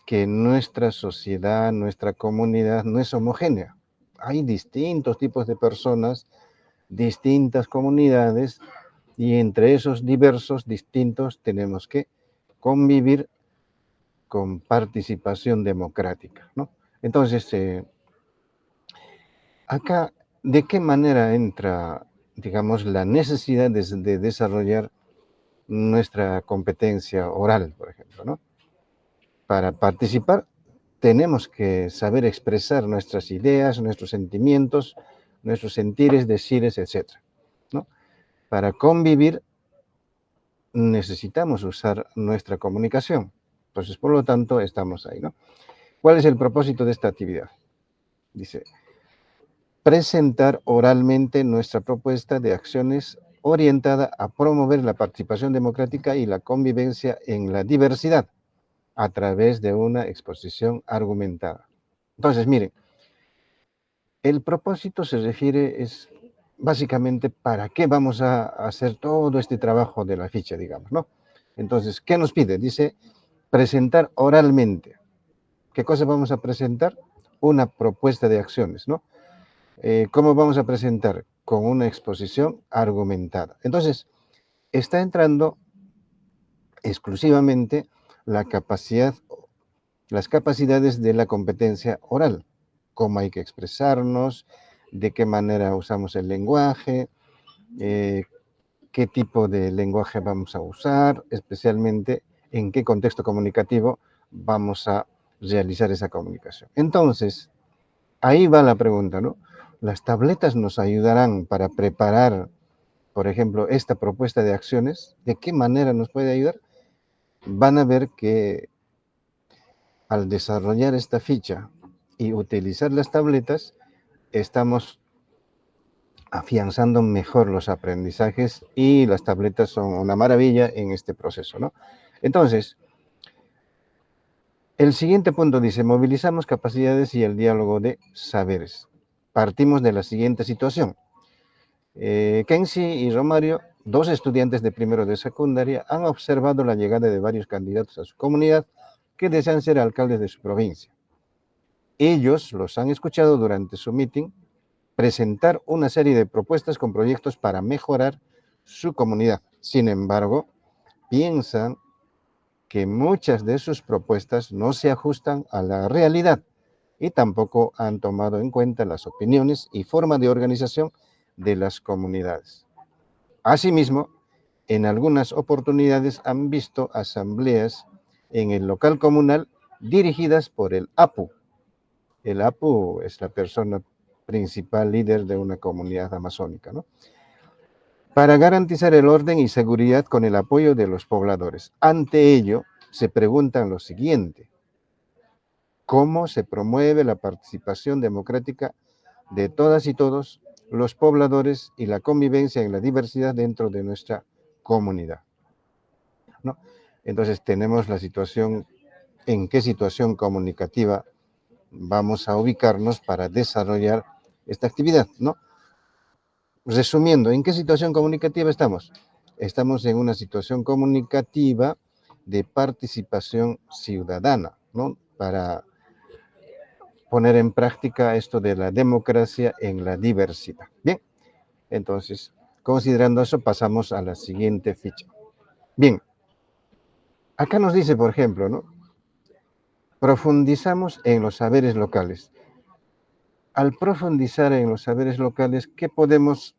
Speaker 3: que nuestra sociedad, nuestra comunidad no es homogénea. Hay distintos tipos de personas, distintas comunidades, y entre esos diversos, distintos, tenemos que convivir con participación democrática, ¿no? Entonces, acá, ¿de qué manera entra, digamos, la necesidad de desarrollar nuestra competencia oral, por ejemplo, ¿no? Para participar tenemos que saber expresar nuestras ideas, nuestros sentimientos, nuestros sentires, decires, etc., ¿no? Para convivir necesitamos usar nuestra comunicación. Entonces, por lo tanto, estamos ahí, ¿no? ¿Cuál es el propósito de esta actividad? Dice, presentar oralmente nuestra propuesta de acciones orientada a promover la participación democrática y la convivencia en la diversidad a través de una exposición argumentada. Entonces, miren, el propósito se refiere, es básicamente para qué vamos a hacer todo este trabajo de la ficha, digamos, ¿no? Entonces, ¿qué nos pide? Dice, presentar oralmente. ¿Qué cosa vamos a presentar? Una propuesta de acciones, ¿no? ¿Cómo vamos a presentar? Con una exposición argumentada. Entonces, está entrando exclusivamente la capacidad, las capacidades de la competencia oral, cómo hay que expresarnos, de qué manera usamos el lenguaje, qué tipo de lenguaje vamos a usar, especialmente en qué contexto comunicativo vamos a realizar esa comunicación. Entonces, ahí va la pregunta, ¿no? Las tabletas nos ayudarán para preparar, por ejemplo, esta propuesta de acciones. ¿De qué manera nos puede ayudar? Van a ver que al desarrollar esta ficha y utilizar las tabletas, estamos afianzando mejor los aprendizajes y las tabletas son una maravilla en este proceso, ¿no? Entonces, el siguiente punto dice, movilizamos capacidades y el diálogo de saberes. Partimos de la siguiente situación. Kenzie y Romario, dos estudiantes de primero de secundaria, han observado la llegada de varios candidatos a su comunidad que desean ser alcaldes de su provincia. Ellos los han escuchado durante su meeting presentar una serie de propuestas con proyectos para mejorar su comunidad. Sin embargo, piensan que muchas de sus propuestas no se ajustan a la realidad y tampoco han tomado en cuenta las opiniones y forma de organización de las comunidades. Asimismo, en algunas oportunidades han visto asambleas en el local comunal dirigidas por el APU. El APU es la persona principal líder de una comunidad amazónica, ¿no? Para garantizar el orden y seguridad con el apoyo de los pobladores. Ante ello, se preguntan lo siguiente: ¿cómo se promueve la participación democrática de todas y todos los pobladores y la convivencia en la diversidad dentro de nuestra comunidad? ¿No? Entonces tenemos la situación, en qué situación comunicativa vamos a ubicarnos para desarrollar esta actividad, ¿no? Resumiendo, ¿en qué situación comunicativa estamos? estamos en una situación comunicativa de participación ciudadana, ¿no? Para poner en práctica esto de la democracia en la diversidad. Bien, entonces, considerando eso, pasamos a la siguiente ficha. Bien, acá nos dice, por ejemplo, ¿no? Profundizamos en los saberes locales. Al profundizar en los saberes locales, ¿qué podemos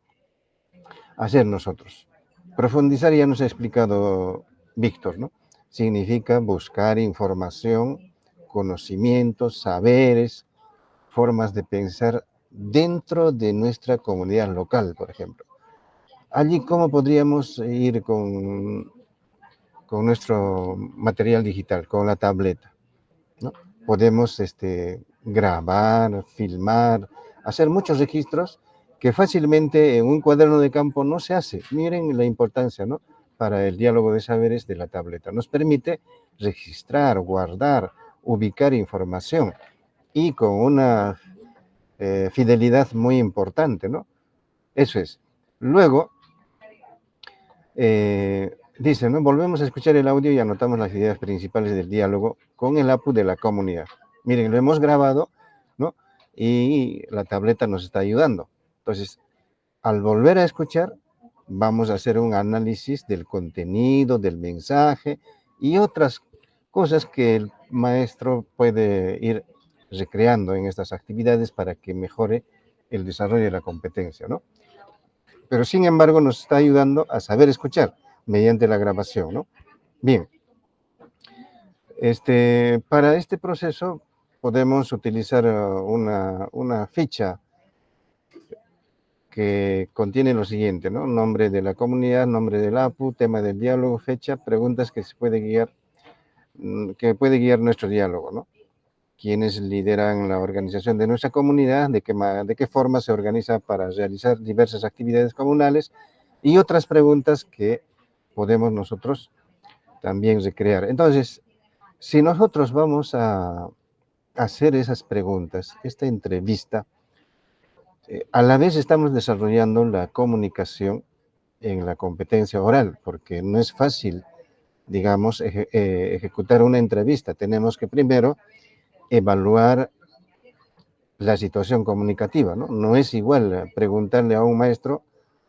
Speaker 3: hacer nosotros? Profundizar ya nos ha explicado Víctor, ¿no? Significa buscar información, conocimientos, saberes, formas de pensar dentro de nuestra comunidad local, por ejemplo. Allí, ¿cómo podríamos ir con nuestro material digital, con la tableta, ¿no? Podemos grabar, filmar, hacer muchos registros que fácilmente en un cuaderno de campo no se hace. Miren la importancia, ¿no? Para el diálogo de saberes de la tableta. Nos permite registrar, guardar, ubicar información y con una fidelidad muy importante, ¿no? Eso es. Luego, dice, ¿no? Volvemos a escuchar el audio y anotamos las ideas principales del diálogo con el APU de la comunidad. Miren, lo hemos grabado, ¿no? Y la tableta nos está ayudando. Entonces, al volver a escuchar, vamos a hacer un análisis del contenido, del mensaje y otras cosas que el maestro puede ir recreando en estas actividades para que mejore el desarrollo de la competencia, ¿no? Pero sin embargo nos está ayudando a saber escuchar mediante la grabación, ¿no? Bien, para este proceso podemos utilizar una ficha que contiene lo siguiente, ¿no? Nombre de la comunidad, nombre del APU, tema del diálogo, fecha, preguntas que puede guiar nuestro diálogo, ¿no? Quiénes lideran la organización de nuestra comunidad, de qué forma se organiza para realizar diversas actividades comunales y otras preguntas que podemos nosotros también recrear. Entonces, si nosotros vamos a hacer esas preguntas, esta entrevista, a la vez estamos desarrollando la comunicación en la competencia oral, porque no es fácil, digamos, ejecutar una entrevista. Tenemos que primero evaluar la situación comunicativa, ¿no? No es igual preguntarle a un maestro,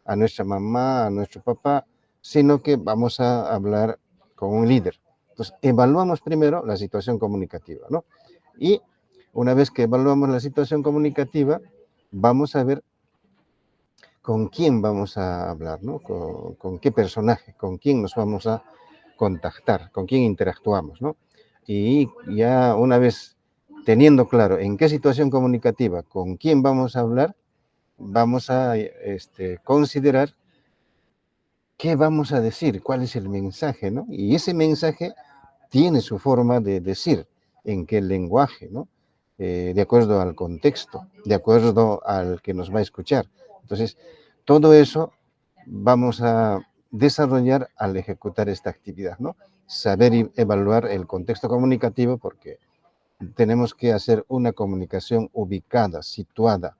Speaker 3: a nuestra mamá, a nuestro papá, sino que vamos a hablar con un líder. Entonces, evaluamos primero la situación comunicativa, ¿no? Y una vez que evaluamos la situación comunicativa, vamos a ver con quién vamos a hablar, ¿no? Con qué personaje, con quién nos vamos a contactar, con quién interactuamos, ¿no? Y ya una vez teniendo claro en qué situación comunicativa, con quién vamos a hablar, vamos a considerar qué vamos a decir, cuál es el mensaje, ¿no? Y ese mensaje tiene su forma de decir, en qué lenguaje, ¿no? De acuerdo al contexto, de acuerdo al que nos va a escuchar. Entonces, todo eso vamos a desarrollar al ejecutar esta actividad, ¿no? Saber y evaluar el contexto comunicativo porque tenemos que hacer una comunicación ubicada, situada,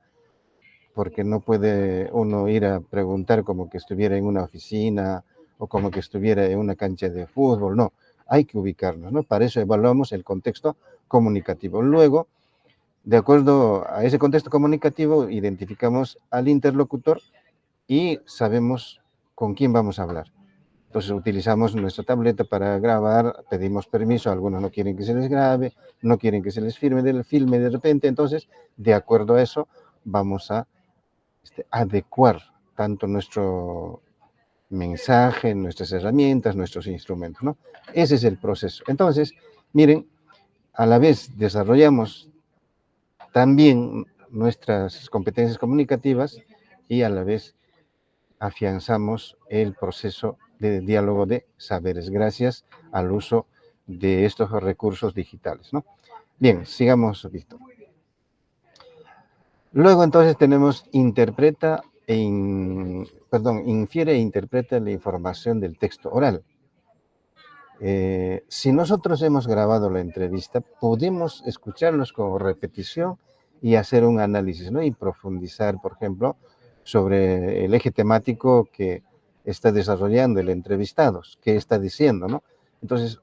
Speaker 3: porque no puede uno ir a preguntar como que estuviera en una oficina o como que estuviera en una cancha de fútbol, no, hay que ubicarnos, ¿no? Para eso evaluamos el contexto comunicativo. Luego, de acuerdo a ese contexto comunicativo, identificamos al interlocutor y sabemos con quién vamos a hablar. Entonces utilizamos nuestra tableta para grabar, pedimos permiso, algunos no quieren que se les grabe, no quieren que se les filme de repente, entonces de acuerdo a eso vamos a adecuar tanto nuestro mensaje, nuestras herramientas, nuestros instrumentos, ¿no? Ese es el proceso. Entonces, miren, a la vez desarrollamos también nuestras competencias comunicativas y a la vez afianzamos el proceso de diálogo de saberes gracias al uso de estos recursos digitales, ¿no? Bien, sigamos, Víctor. Luego entonces tenemos infiere e interpreta la información del texto oral. Si nosotros hemos grabado la entrevista, podemos escucharlos con repetición y hacer un análisis, ¿no? Y profundizar, por ejemplo, sobre el eje temático que está desarrollando el entrevistado, qué está diciendo, ¿no? Entonces,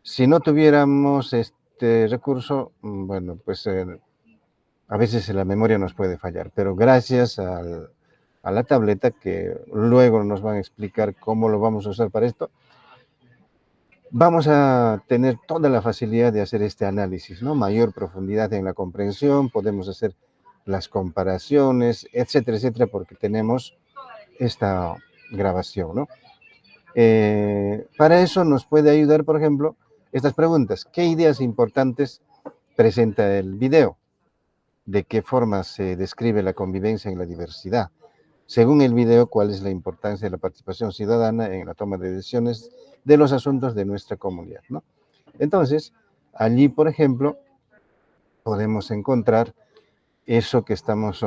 Speaker 3: si no tuviéramos este recurso, bueno, pues a veces la memoria nos puede fallar, pero gracias a la tableta, que luego nos van a explicar cómo lo vamos a usar para esto, vamos a tener toda la facilidad de hacer este análisis, ¿no? Mayor profundidad en la comprensión, podemos hacer las comparaciones, etcétera, etcétera, porque tenemos esta grabación, ¿no? Para eso nos puede ayudar, por ejemplo, estas preguntas. ¿Qué ideas importantes presenta el video? ¿De qué forma se describe la convivencia en la diversidad? Según el video, ¿cuál es la importancia de la participación ciudadana en la toma de decisiones de los asuntos de nuestra comunidad, ¿no? Entonces, allí, por ejemplo, podemos encontrar eso que estamos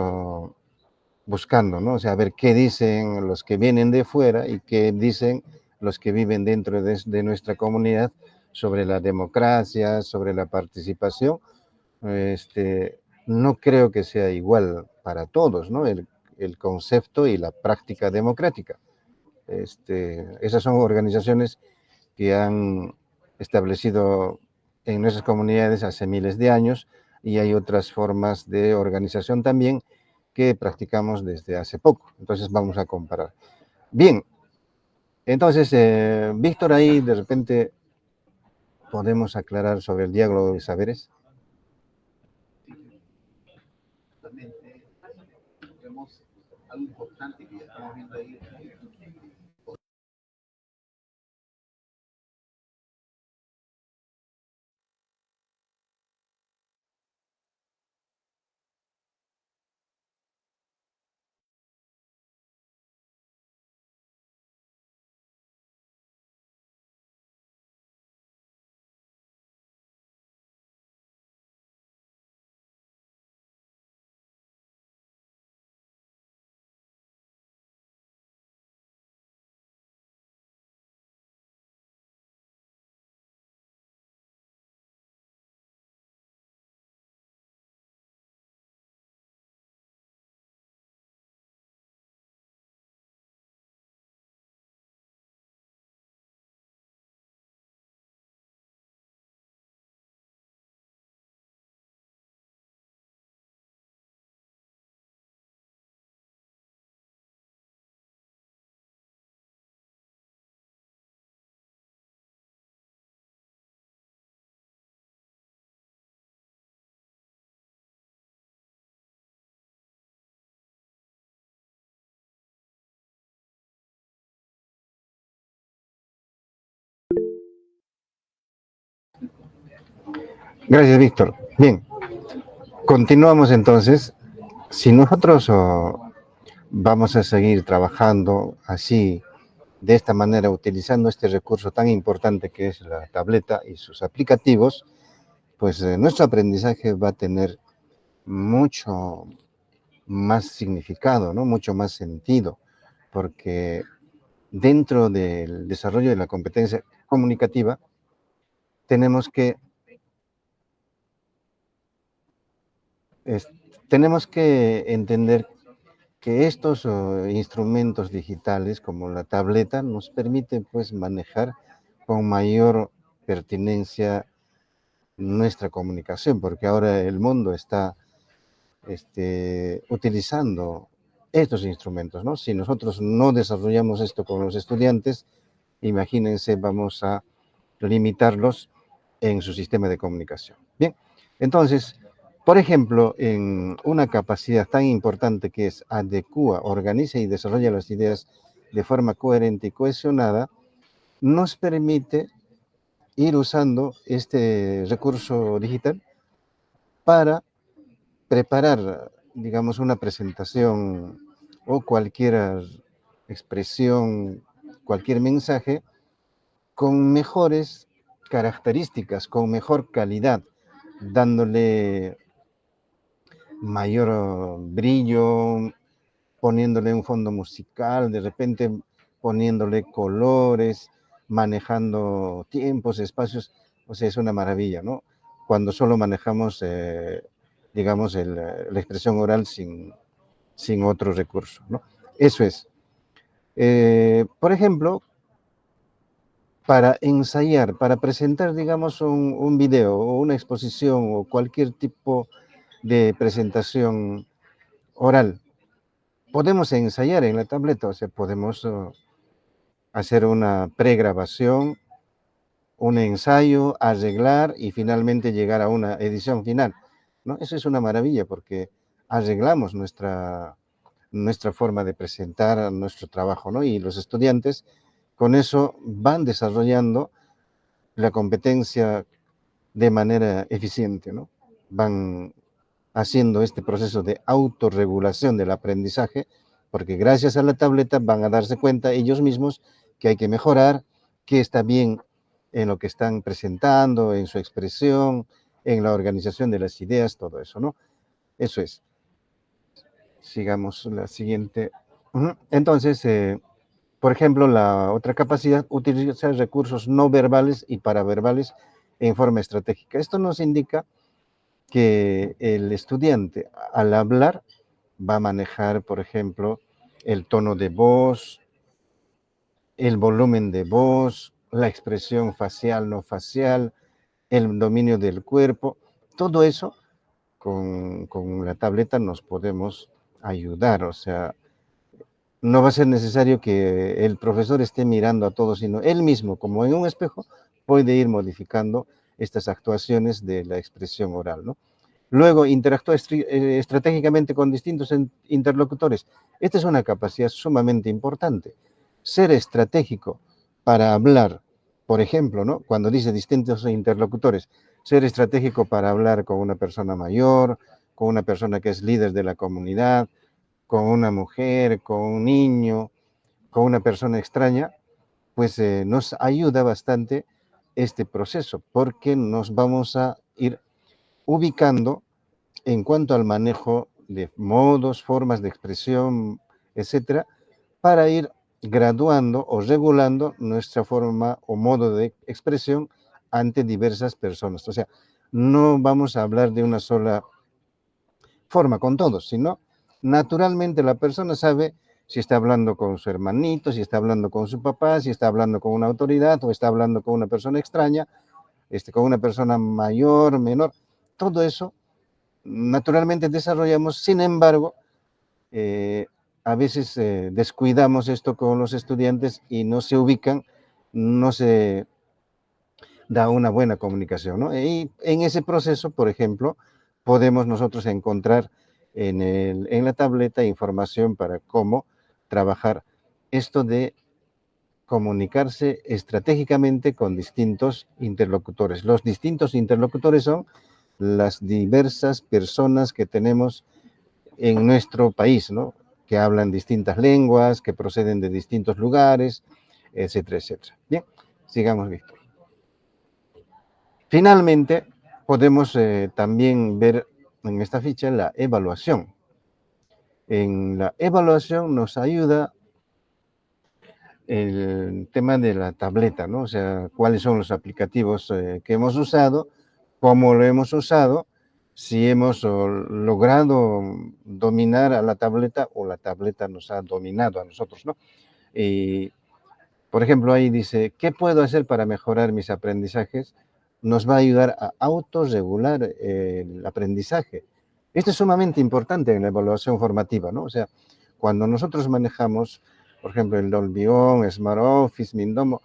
Speaker 3: buscando, ¿no? O sea, a ver qué dicen los que vienen de fuera y qué dicen los que viven dentro de nuestra comunidad sobre la democracia, sobre la participación. No creo que sea igual para todos, ¿no? El concepto y la práctica democrática. Esas son organizaciones que han establecido en nuestras comunidades hace miles de años, y hay otras formas de organización también que practicamos desde hace poco. Entonces vamos a comparar. Bien, entonces, Víctor, ahí de repente podemos aclarar sobre el diálogo de saberes.
Speaker 2: Vemos algo importante que ya estamos viendo ahí.
Speaker 3: Gracias, Víctor. Bien, continuamos entonces. Si nosotros vamos a seguir trabajando así, de esta manera, utilizando este recurso tan importante que es la tableta y sus aplicativos, pues nuestro aprendizaje va a tener mucho más significado, ¿no? Mucho más sentido, porque dentro del desarrollo de la competencia comunicativa tenemos que entender que estos instrumentos digitales como la tableta nos permiten pues manejar con mayor pertinencia nuestra comunicación, porque ahora el mundo está utilizando estos instrumentos, ¿no? Si nosotros no desarrollamos esto con los estudiantes, imagínense, vamos a limitarlos en su sistema de comunicación. Bien, entonces, por ejemplo, en una capacidad tan importante que es adecua, organiza y desarrolla las ideas de forma coherente y cohesionada, nos permite ir usando este recurso digital para preparar, digamos, una presentación o cualquier expresión, cualquier mensaje con mejores características, con mejor calidad, dándole mayor brillo, poniéndole un fondo musical, de repente poniéndole colores, manejando tiempos, espacios. O sea, es una maravilla, ¿no? Cuando solo manejamos, digamos, la expresión oral sin otro recurso, ¿no? Eso es. Por ejemplo, para ensayar, para presentar, digamos, un video o una exposición o cualquier tipo de presentación oral, podemos ensayar en la tableta, o sea, podemos hacer una pregrabación, un ensayo, arreglar y finalmente llegar a una edición final, ¿no? Eso es una maravilla porque arreglamos nuestra forma de presentar nuestro trabajo, ¿no? Y los estudiantes con eso van desarrollando la competencia de manera eficiente, ¿no? Van haciendo este proceso de autorregulación del aprendizaje, porque gracias a la tableta van a darse cuenta ellos mismos que hay que mejorar, que está bien en lo que están presentando, en su expresión, en la organización de las ideas, todo eso, ¿no? Eso es. Sigamos la siguiente. Entonces, por ejemplo, la otra capacidad, utilizar recursos no verbales y paraverbales en forma estratégica. Esto nos indica que el estudiante al hablar va a manejar, por ejemplo, el tono de voz, el volumen de voz, la expresión facial, no facial, el dominio del cuerpo. Todo eso con la tableta nos podemos ayudar, o sea, no va a ser necesario que el profesor esté mirando a todos, sino él mismo, como en un espejo, puede ir modificando estas actuaciones de la expresión oral, ¿no? Luego, interactúa estratégicamente con distintos interlocutores. Esta es una capacidad sumamente importante. Ser estratégico para hablar, por ejemplo, ¿no? Cuando dice distintos interlocutores, ser estratégico para hablar con una persona mayor, con una persona que es líder de la comunidad, con una mujer, con un niño, con una persona extraña, pues nos ayuda bastante este proceso, porque nos vamos a ir ubicando en cuanto al manejo de modos, formas de expresión, etcétera, para ir graduando o regulando nuestra forma o modo de expresión ante diversas personas. O sea, no vamos a hablar de una sola forma con todos, sino naturalmente la persona sabe si está hablando con su hermanito, si está hablando con su papá, si está hablando con una autoridad o está hablando con una persona extraña, con una persona mayor, menor. Todo eso naturalmente desarrollamos, sin embargo, a veces descuidamos esto con los estudiantes y no se ubican, no se da una buena comunicación, ¿no? Y en ese proceso, por ejemplo, podemos nosotros encontrar en la tableta información para cómo trabajar esto de comunicarse estratégicamente con distintos interlocutores. Los distintos interlocutores son las diversas personas que tenemos en nuestro país, ¿no? Que hablan distintas lenguas, que proceden de distintos lugares, etcétera, etcétera. Bien, sigamos, Víctor. Finalmente, podemos también ver en esta ficha la evaluación. En la evaluación nos ayuda el tema de la tableta, ¿no? O sea, cuáles son los aplicativos que hemos usado, cómo lo hemos usado, si hemos logrado dominar a la tableta o la tableta nos ha dominado a nosotros, ¿no? Y, por ejemplo, ahí dice, ¿qué puedo hacer para mejorar mis aprendizajes? Nos va a ayudar a autorregular el aprendizaje. Esto es sumamente importante en la evaluación formativa, ¿no? O sea, cuando nosotros manejamos, por ejemplo, el Dolby On, Smart Office, Mindomo,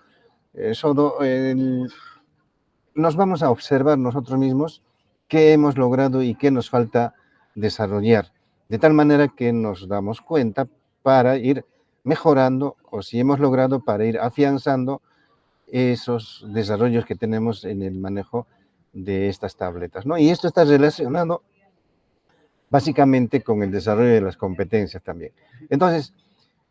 Speaker 3: nos vamos a observar nosotros mismos qué hemos logrado y qué nos falta desarrollar, de tal manera que nos damos cuenta para ir mejorando o si hemos logrado para ir afianzando esos desarrollos que tenemos en el manejo de estas tabletas, ¿no? Y esto está relacionado básicamente con el desarrollo de las competencias también. Entonces,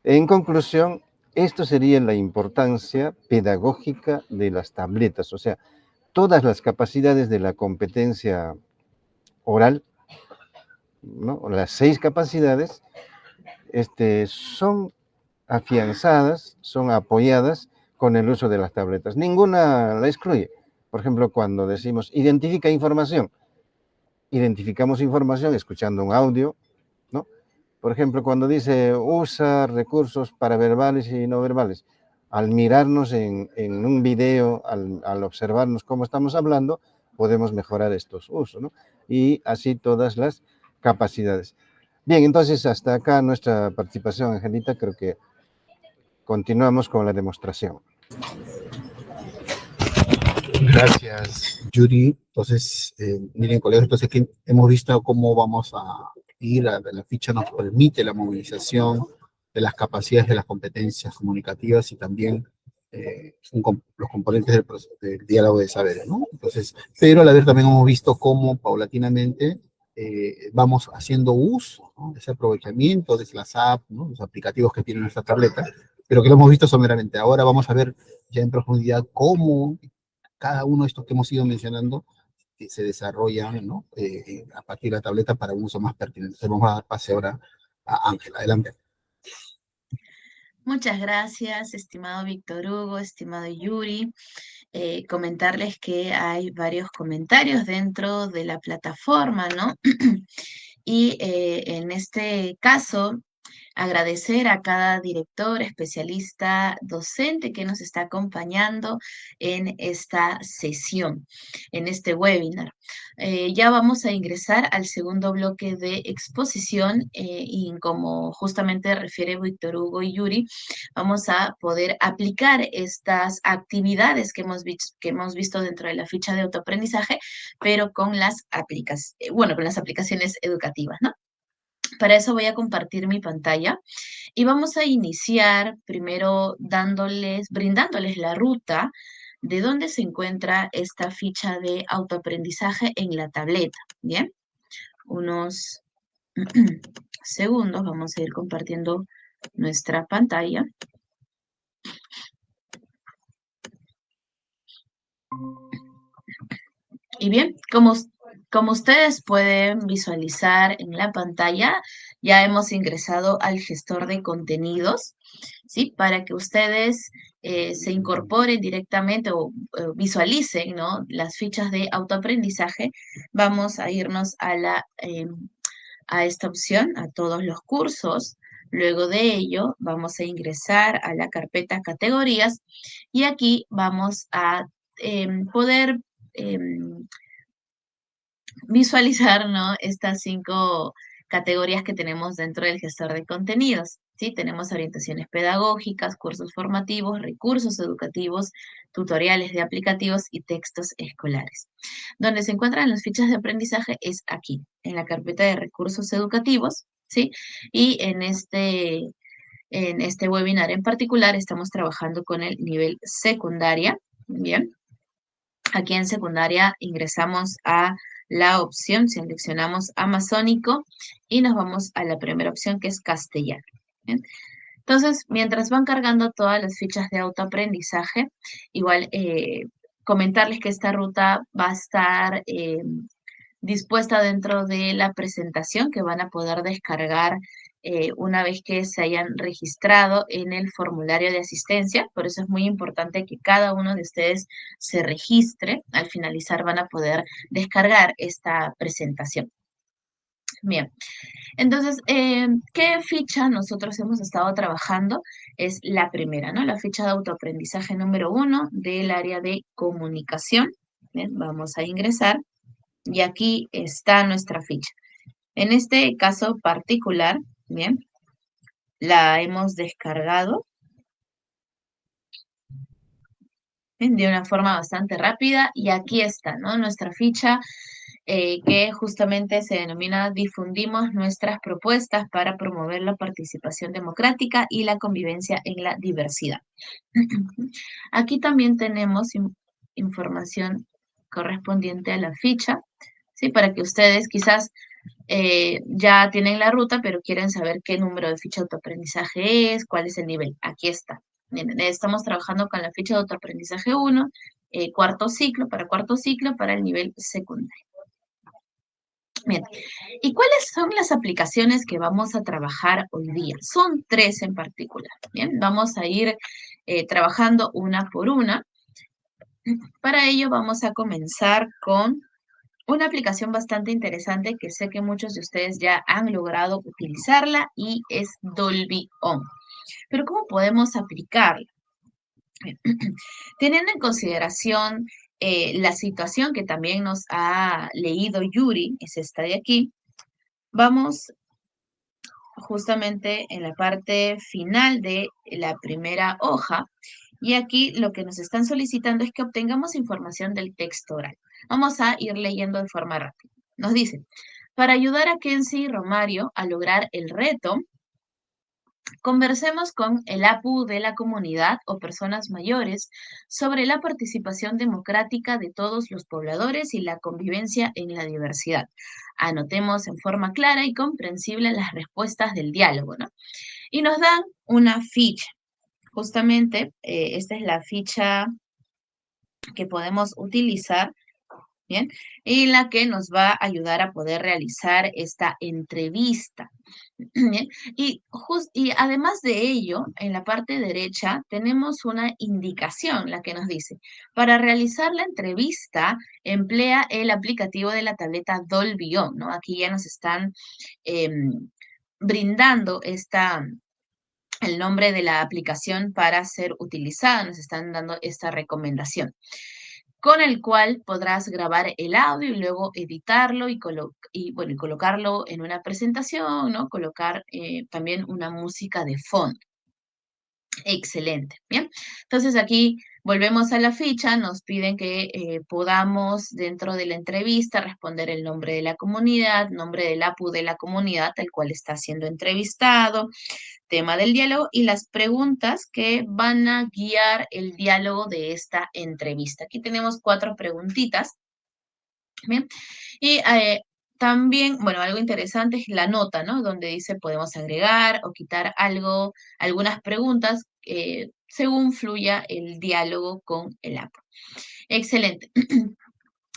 Speaker 3: en conclusión, esto sería la importancia pedagógica de las tabletas, o sea, todas las capacidades de la competencia oral, ¿no? Las 6 capacidades, son afianzadas, son apoyadas con el uso de las tabletas. Ninguna la excluye. Por ejemplo, cuando decimos identifica información, identificamos información escuchando un audio, ¿no? Por ejemplo, cuando dice usa recursos paraverbales y no verbales, al mirarnos en un video, al observarnos cómo estamos hablando, podemos mejorar estos usos, ¿no? Y así todas las capacidades. Bien, entonces hasta acá nuestra participación, Angelita. Creo que continuamos con la demostración.
Speaker 2: Gracias, Yuri. Entonces, miren, colegas, entonces aquí hemos visto cómo vamos a ir, la ficha nos permite la movilización de las capacidades de las competencias comunicativas y también los componentes del diálogo de saberes, ¿no? Entonces, pero a la vez también hemos visto cómo paulatinamente vamos haciendo uso, ¿no?, de ese aprovechamiento de las apps, ¿no?, los aplicativos que tiene nuestra tableta, pero que lo hemos visto someramente. Ahora vamos a ver ya en profundidad cómo cada uno de estos que hemos ido mencionando se desarrollan, ¿no?, a partir de la tableta para un uso más pertinente. Entonces vamos a dar pase ahora a Ángela. Adelante.
Speaker 1: Muchas gracias, estimado Víctor Hugo, estimado Yuri. Comentarles que hay varios comentarios dentro de la plataforma, ¿no? Y en este caso, agradecer a cada director, especialista, docente que nos está acompañando en esta sesión, en este webinar. Ya vamos a ingresar al segundo bloque de exposición y como justamente refiere Víctor Hugo y Yuri, vamos a poder aplicar estas actividades que hemos visto dentro de la ficha de autoaprendizaje, pero con las con las aplicaciones educativas, ¿no? Para eso voy a compartir mi pantalla y vamos a iniciar primero brindándoles la ruta de dónde se encuentra esta ficha de autoaprendizaje en la tableta. Bien, unos segundos vamos a ir compartiendo nuestra pantalla. Y bien, como ustedes pueden visualizar en la pantalla, ya hemos ingresado al gestor de contenidos, ¿sí? Para que ustedes se incorporen directamente o visualicen, ¿no?, las fichas de autoaprendizaje, vamos a irnos a esta opción, a todos los cursos. Luego de ello, vamos a ingresar a la carpeta categorías y aquí vamos a poder visualizar, ¿no?, estas 5 categorías que tenemos dentro del gestor de contenidos, ¿sí? Tenemos orientaciones pedagógicas, cursos formativos, recursos educativos, tutoriales de aplicativos y textos escolares. Donde se encuentran las fichas de aprendizaje es aquí, en la carpeta de recursos educativos, ¿sí? Y en este webinar en particular estamos trabajando con el nivel secundaria, ¿bien? Aquí en secundaria ingresamos a la opción, seleccionamos amazónico y nos vamos a la primera opción que es castellano. ¿Bien? Entonces, mientras van cargando todas las fichas de autoaprendizaje, igual comentarles que esta ruta va a estar dispuesta dentro de la presentación que van a poder descargar una vez que se hayan registrado en el formulario de asistencia. Por eso es muy importante que cada uno de ustedes se registre. Al finalizar van a poder descargar esta presentación. Bien, entonces, ¿qué ficha nosotros hemos estado trabajando? Es la primera, ¿no? La ficha de autoaprendizaje número 1 del área de comunicación. Bien, vamos a ingresar. Y aquí está nuestra ficha. En este caso particular, bien, la hemos descargado bien, de una forma bastante rápida y aquí está, ¿no?, nuestra ficha que justamente se denomina Difundimos nuestras propuestas para promover la participación democrática y la convivencia en la diversidad. Aquí también tenemos información correspondiente a la ficha, ¿sí? Para que ustedes quizás ya tienen la ruta, pero quieren saber qué número de ficha de autoaprendizaje es, cuál es el nivel. Aquí está. Miren, estamos trabajando con la ficha de autoaprendizaje 1, cuarto ciclo para el nivel secundario. Bien, ¿y cuáles son las aplicaciones que vamos a trabajar hoy día? Son 3 en particular. Bien, vamos a ir trabajando una por una. Para ello vamos a comenzar con una aplicación bastante interesante que sé que muchos de ustedes ya han logrado utilizarla y es Dolby On. Pero ¿cómo podemos aplicarla? Teniendo en consideración la situación que también nos ha leído Yuri, es esta de aquí, vamos justamente en la parte final de la primera hoja y aquí lo que nos están solicitando es que obtengamos información del texto oral. Vamos a ir leyendo de forma rápida. Nos dice, para ayudar a Kenzie Romario a lograr el reto, conversemos con el APU de la comunidad o personas mayores sobre la participación democrática de todos los pobladores y la convivencia en la diversidad. Anotemos en forma clara y comprensible las respuestas del diálogo, ¿no? Y nos dan una ficha. Justamente, esta es la ficha que podemos utilizar, ¿bien? Y la que nos va a ayudar a poder realizar esta entrevista. Bien, y además de ello, en la parte derecha tenemos una indicación, la que nos dice, para realizar la entrevista, emplea el aplicativo de la tableta Dolby On, ¿no? Aquí ya nos están brindando el nombre de la aplicación para ser utilizada, nos están dando esta recomendación con el cual podrás grabar el audio y luego editarlo y colocarlo en una presentación, ¿no? Colocar también una música de fondo. Excelente, ¿bien? Entonces aquí volvemos a la ficha, nos piden que podamos dentro de la entrevista responder el nombre de la comunidad, nombre del APU de la comunidad, el cual está siendo entrevistado, tema del diálogo y las preguntas que van a guiar el diálogo de esta entrevista. Aquí tenemos 4 preguntitas. Bien. Y también, bueno, algo interesante es la nota, ¿no? Donde dice podemos agregar o quitar algo, algunas preguntas según fluya el diálogo con el app. Excelente.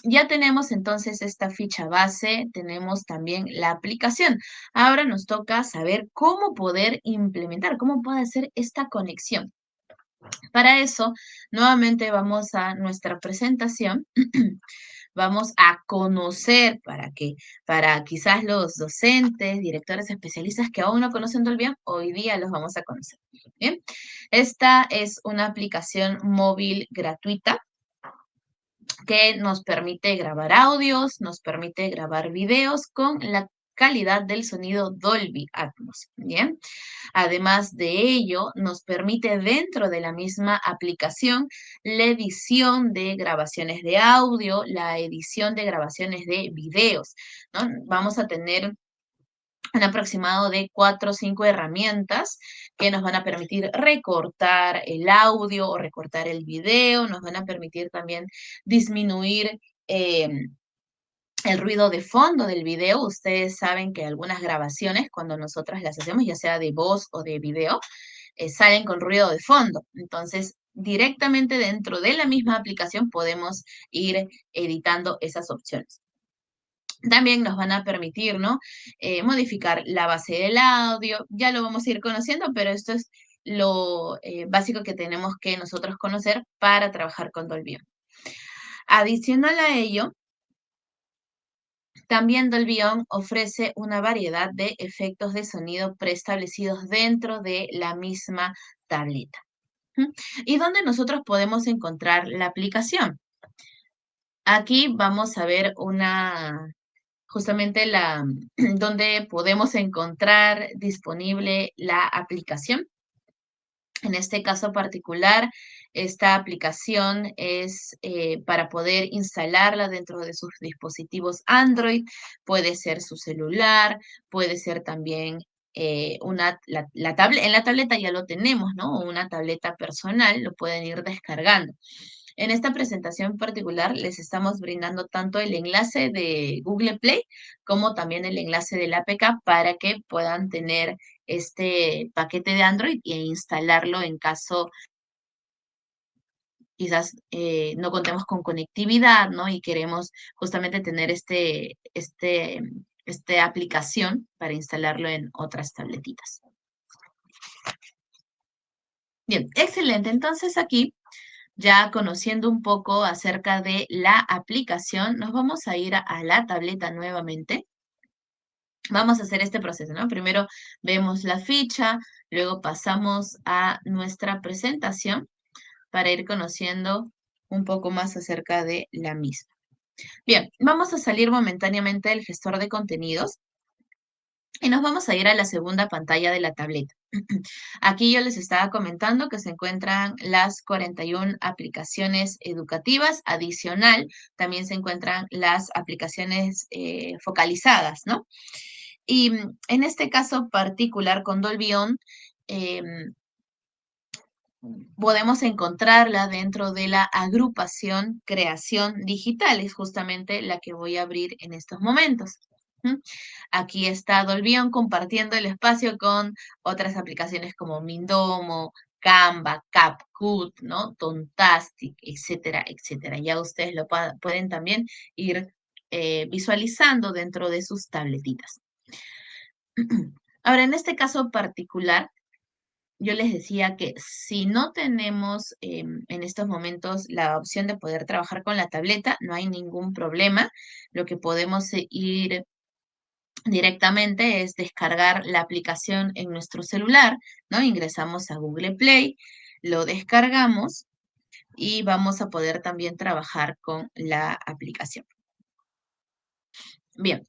Speaker 1: Ya tenemos entonces esta ficha base, tenemos también la aplicación. Ahora nos toca saber cómo poder implementar, cómo puede hacer esta conexión. Para eso, nuevamente vamos a nuestra presentación. Vamos a conocer para quizás los docentes, directores especialistas que aún no conocen Dolby, hoy día los vamos a conocer. Bien, esta es una aplicación móvil gratuita que nos permite grabar audios, nos permite grabar videos con la calidad del sonido Dolby Atmos, ¿bien? Además de ello, nos permite dentro de la misma aplicación la edición de grabaciones de audio, la edición de grabaciones de videos, ¿no? Vamos a tener un aproximado de 4 o 5 herramientas que nos van a permitir recortar el audio o recortar el video, nos van a permitir también disminuir el ruido de fondo del video. Ustedes saben que algunas grabaciones, cuando nosotras las hacemos, ya sea de voz o de video, salen con ruido de fondo. Entonces, directamente dentro de la misma aplicación podemos ir editando esas opciones. También nos van a permitir, ¿no? Modificar la base del audio. Ya lo vamos a ir conociendo, pero esto es lo básico que tenemos que nosotros conocer para trabajar con Dolby. Adicional a ello, también Dolby On ofrece una variedad de efectos de sonido preestablecidos dentro de la misma tableta. ¿Y dónde nosotros podemos encontrar la aplicación? Aquí vamos a ver justamente donde podemos encontrar disponible la aplicación. En este caso particular, esta aplicación es para poder instalarla dentro de sus dispositivos Android. Puede ser su celular, puede ser también en la tableta ya lo tenemos, ¿no? Una tableta personal, lo pueden ir descargando. En esta presentación particular les estamos brindando tanto el enlace de Google Play como también el enlace del APK para que puedan tener este paquete de Android e instalarlo en caso quizás no contemos con conectividad, ¿no? Y queremos justamente tener esta aplicación para instalarlo en otras tabletitas. Bien, excelente. Entonces aquí Ya conociendo un poco acerca de la aplicación, nos vamos a ir a la tableta nuevamente. Vamos a hacer este proceso, ¿no? Primero vemos la ficha, luego pasamos a nuestra presentación para ir conociendo un poco más acerca de la misma. Bien, vamos a salir momentáneamente del gestor de contenidos y nos vamos a ir a la segunda pantalla de la tableta. Aquí yo les estaba comentando que se encuentran las 41 aplicaciones educativas. Adicional, también se encuentran las aplicaciones focalizadas, ¿no? Y en este caso particular con Dolby On, podemos encontrarla dentro de la agrupación Creación Digital, es justamente la que voy a abrir en estos momentos. ¿Mm? Aquí está Dolby On compartiendo el espacio con otras aplicaciones como Mindomo, Canva, CapCut, ¿no? Tontastic, etcétera, etcétera. Ya ustedes lo pueden también ir visualizando dentro de sus tabletitas. Ahora, en este caso particular, yo les decía que si no tenemos en estos momentos la opción de poder trabajar con la tableta, no hay ningún problema. Lo que podemos ir directamente es descargar la aplicación en nuestro celular, ¿no? Ingresamos a Google Play, lo descargamos y vamos a poder también trabajar con la aplicación. Bien.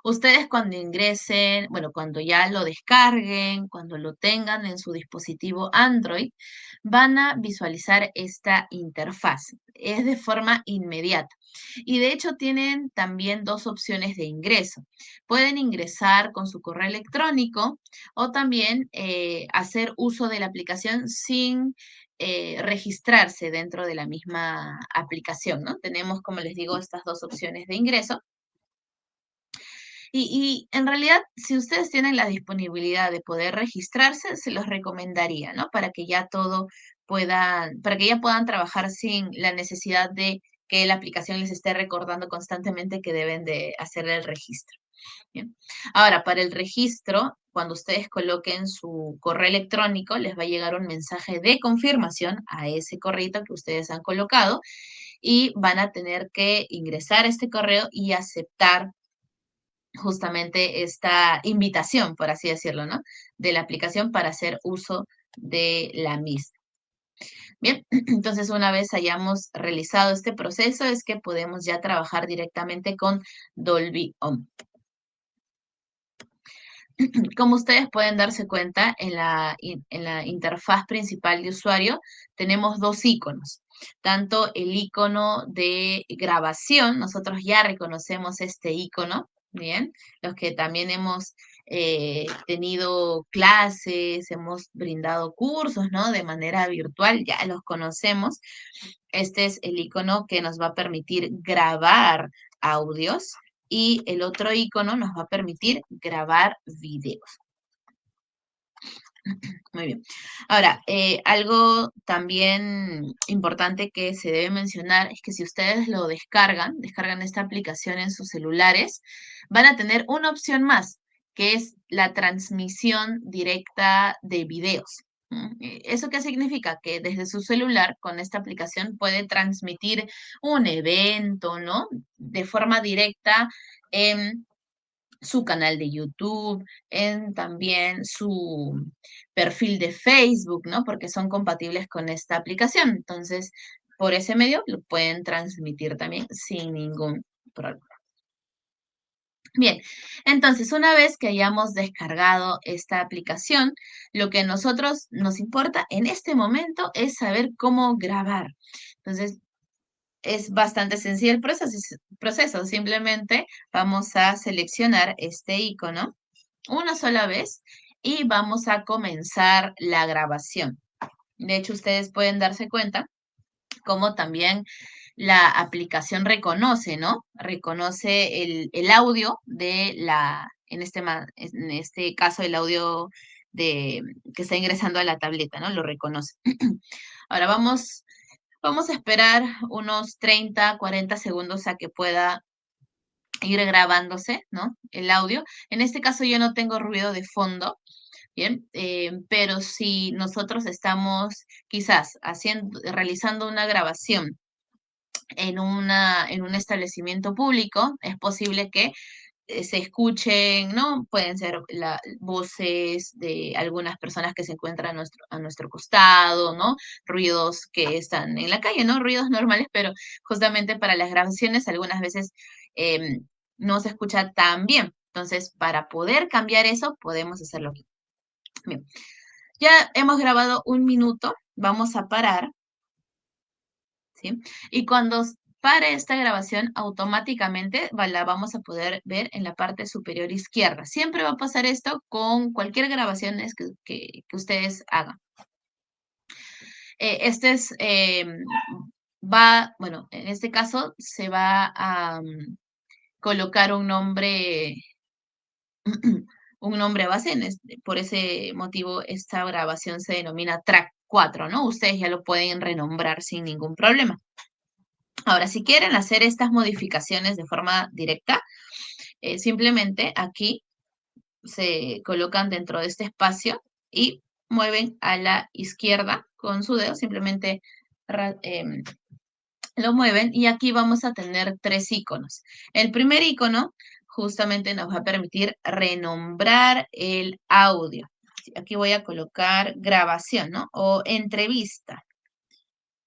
Speaker 1: Ustedes cuando ingresen, bueno, cuando ya lo descarguen, cuando lo tengan en su dispositivo Android, van a visualizar esta interfaz. Es de forma inmediata. Y de hecho tienen también dos opciones de ingreso. Pueden ingresar con su correo electrónico o también hacer uso de la aplicación sin registrarse dentro de la misma aplicación, ¿no? Tenemos, como les digo, estas dos opciones de ingreso. Y en realidad, si ustedes tienen la disponibilidad de poder registrarse, se los recomendaría, ¿no? Para que ya todo puedan, para que ya puedan trabajar sin la necesidad de que la aplicación les esté recordando constantemente que deben de hacer el registro. Bien. Ahora, para el registro, cuando ustedes coloquen su correo electrónico, les va a llegar un mensaje de confirmación a ese correo que ustedes han colocado y van a tener que ingresar este correo y aceptar justamente esta invitación, por así decirlo, ¿no? De la aplicación para hacer uso de la misma. Bien, entonces una vez hayamos realizado este proceso es que podemos ya trabajar directamente con Dolby On. Como ustedes pueden darse cuenta, en la interfaz principal de usuario tenemos dos iconos. Tanto el icono de grabación, nosotros ya reconocemos este icono, ¿bien? Los que también hemos tenido clases, hemos brindado cursos, ¿no? De manera virtual, ya los conocemos. Este es el icono que nos va a permitir grabar audios y el otro icono nos va a permitir grabar videos. Muy bien. Ahora, algo también importante que se debe mencionar es que si ustedes lo descargan esta aplicación en sus celulares, van a tener una opción más, que es la transmisión directa de videos. ¿Eso qué significa? Que desde su celular, con esta aplicación, puede transmitir un evento, ¿no? De forma directa en su canal de YouTube, en también su perfil de Facebook, ¿no? Porque son compatibles con esta aplicación. Entonces, por ese medio lo pueden transmitir también sin ningún problema. Bien, entonces una vez que hayamos descargado esta aplicación, lo que a nosotros nos importa en este momento es saber cómo grabar. Entonces, es bastante sencillo el proceso. Simplemente vamos a seleccionar este icono una sola vez y vamos a comenzar la grabación. De hecho, ustedes pueden darse cuenta cómo también la aplicación reconoce, ¿no? Reconoce el audio de en este caso, el audio que está ingresando a la tableta, ¿no? Lo reconoce. Ahora vamos a esperar unos 30, 40 segundos a que pueda ir grabándose, ¿no? El audio. En este caso yo no tengo ruido de fondo, Bien, pero si nosotros estamos quizás realizando una grabación en un establecimiento público, es posible que se escuchen, ¿no? Pueden ser voces de algunas personas que se encuentran a nuestro costado, ¿no? Ruidos que están en la calle, ¿no? Ruidos normales, pero justamente para las grabaciones algunas veces no se escucha tan bien. Entonces, para poder cambiar eso, podemos hacerlo aquí. Bien. Ya hemos grabado 1 minuto, vamos a parar, ¿sí? Y cuando pare esta grabación, automáticamente la vamos a poder ver en la parte superior izquierda. Siempre va a pasar esto con cualquier grabación que ustedes hagan. Bueno, en este caso se va a colocar un nombre un nombre base. Por ese motivo, esta grabación se denomina track 4, ¿no? Ustedes ya lo pueden renombrar sin ningún problema. Ahora, si quieren hacer estas modificaciones de forma directa, simplemente aquí se colocan dentro de este espacio y mueven a la izquierda con su dedo, simplemente lo mueven y aquí vamos a tener 3 iconos. El primer icono justamente nos va a permitir renombrar el audio. Aquí voy a colocar grabación, ¿no? O entrevista.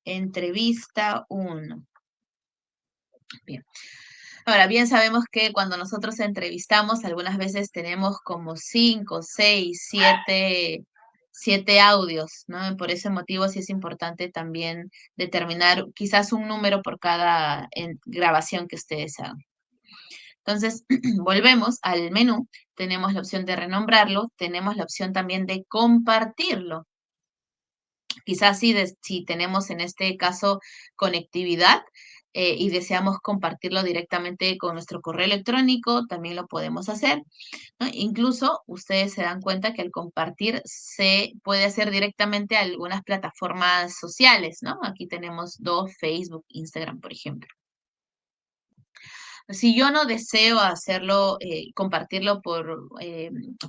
Speaker 1: Entrevista 1. Bien. Ahora, bien sabemos que cuando nosotros entrevistamos, algunas veces tenemos como 5, 6, 7 audios, ¿no? Por ese motivo sí es importante también determinar quizás un número por cada grabación que ustedes hagan. Entonces, volvemos al menú, tenemos la opción de renombrarlo, tenemos la opción también de compartirlo. Quizás si tenemos en este caso conectividad y deseamos compartirlo directamente con nuestro correo electrónico, también lo podemos hacer, ¿no? Incluso ustedes se dan cuenta que al compartir se puede hacer directamente a algunas plataformas sociales, ¿no? Aquí tenemos 2, Facebook, Instagram, por ejemplo. Si yo no deseo hacerlo, compartirlo por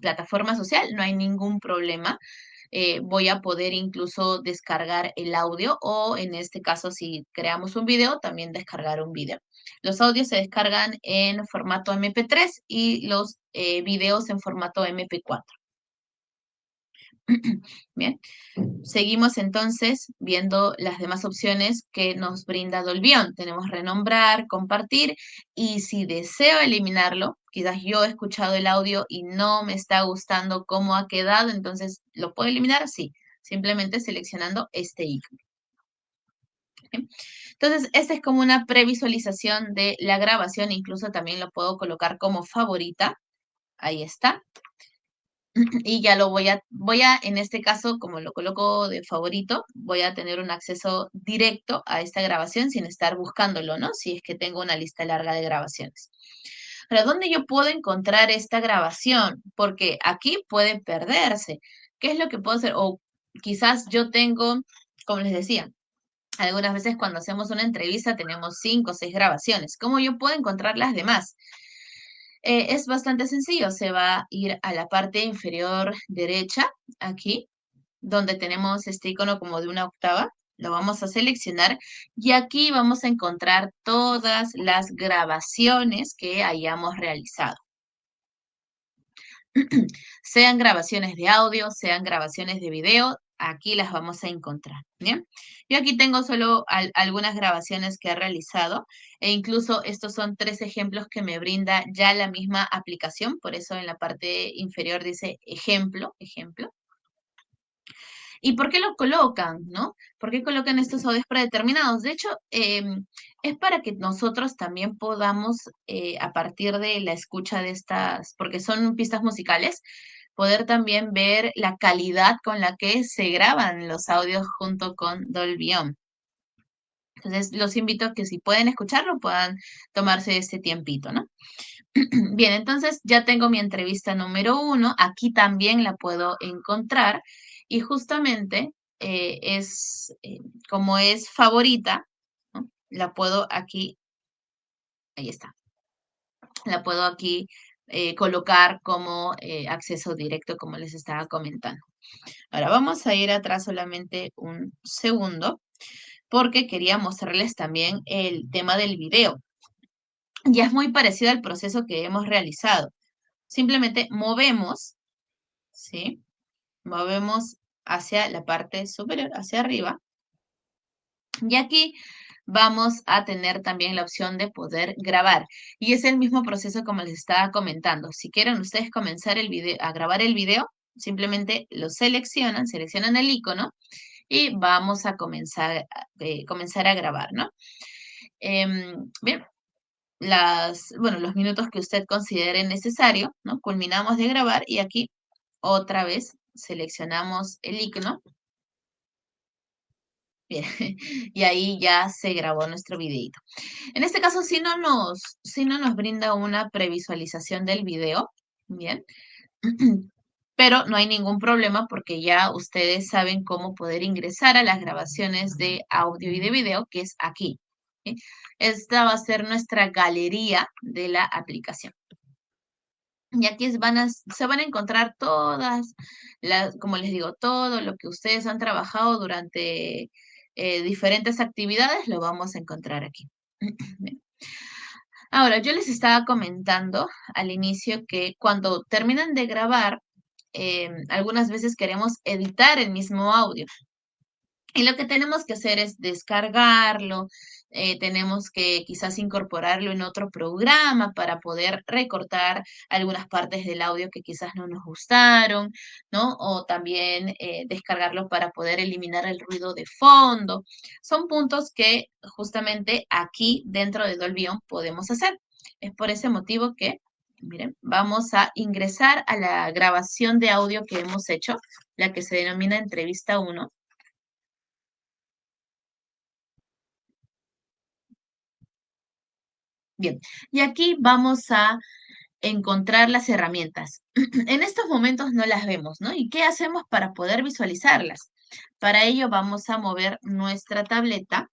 Speaker 1: plataforma social, no hay ningún problema. Voy a poder incluso descargar el audio o en este caso si creamos un video, también descargar un video. Los audios se descargan en formato MP3 y los videos en formato MP4. Bien, seguimos entonces viendo las demás opciones que nos brinda Dolby On. Tenemos renombrar, compartir y si deseo eliminarlo, quizás yo he escuchado el audio y no me está gustando cómo ha quedado, entonces ¿lo puedo eliminar? Sí, simplemente seleccionando este icono. Bien. Entonces, esta es como una previsualización de la grabación, incluso también lo puedo colocar como favorita. Ahí está. Y ya voy a, en este caso, como lo coloco de favorito, voy a tener un acceso directo a esta grabación sin estar buscándolo, ¿no? Si es que tengo una lista larga de grabaciones. Ahora, ¿dónde yo puedo encontrar esta grabación? Porque aquí puede perderse. ¿Qué es lo que puedo hacer? O quizás yo tengo, como les decía, algunas veces cuando hacemos una entrevista tenemos 5 o 6 grabaciones. ¿Cómo yo puedo encontrar las demás? Es bastante sencillo, se va a ir a la parte inferior derecha, aquí, donde tenemos este icono como de una octava, lo vamos a seleccionar y aquí vamos a encontrar todas las grabaciones que hayamos realizado. Sean grabaciones de audio, sean grabaciones de video, aquí las vamos a encontrar, ¿bien? Yo aquí tengo solo algunas grabaciones que he realizado e incluso estos son 3 ejemplos que me brinda ya la misma aplicación, por eso en la parte inferior dice ejemplo, ejemplo. ¿Y por qué lo colocan, no? ¿Por qué colocan estos audios predeterminados? De hecho, es para que nosotros también podamos, a partir de la escucha de estas, porque son pistas musicales, poder también ver la calidad con la que se graban los audios junto con Dolby On. Entonces, los invito a que si pueden escucharlo, puedan tomarse ese tiempito, ¿no? Bien, entonces ya tengo mi entrevista número 1. Aquí también la puedo encontrar. Y justamente como es favorita, ¿no? La puedo aquí, ahí está. La puedo aquí colocar como acceso directo, como les estaba comentando. Ahora vamos a ir atrás solamente un segundo, porque quería mostrarles también el tema del video. Ya es muy parecido al proceso que hemos realizado. Simplemente movemos, ¿sí? Movemos hacia la parte superior, hacia arriba. Y aquí vamos a tener también la opción de poder grabar. Y es el mismo proceso como les estaba comentando. Si quieren ustedes comenzar el video, a grabar el video, simplemente lo seleccionan el icono y vamos a comenzar a grabar, ¿no? Bien, los minutos que usted considere necesario, ¿no? Culminamos de grabar y aquí otra vez seleccionamos el icono. Bien, y ahí ya se grabó nuestro videito. En este caso, si no nos brinda una previsualización del video, bien, pero no hay ningún problema porque ya ustedes saben cómo poder ingresar a las grabaciones de audio y de video, que es aquí. ¿Sí? Esta va a ser nuestra galería de la aplicación. Y aquí se van a encontrar todas como les digo, todo lo que ustedes han trabajado durante diferentes actividades, lo vamos a encontrar aquí. Bien. Ahora, yo les estaba comentando al inicio que cuando terminan de grabar, algunas veces queremos editar el mismo audio. Y lo que tenemos que hacer es descargarlo, tenemos que quizás incorporarlo en otro programa para poder recortar algunas partes del audio que quizás no nos gustaron, ¿no? O también descargarlo para poder eliminar el ruido de fondo. Son puntos que justamente aquí dentro de Dolby On podemos hacer. Es por ese motivo que, miren, vamos a ingresar a la grabación de audio que hemos hecho, la que se denomina entrevista 1. Bien, y aquí vamos a encontrar las herramientas. En estos momentos no las vemos, ¿no? ¿Y qué hacemos para poder visualizarlas? Para ello vamos a mover nuestra tableta,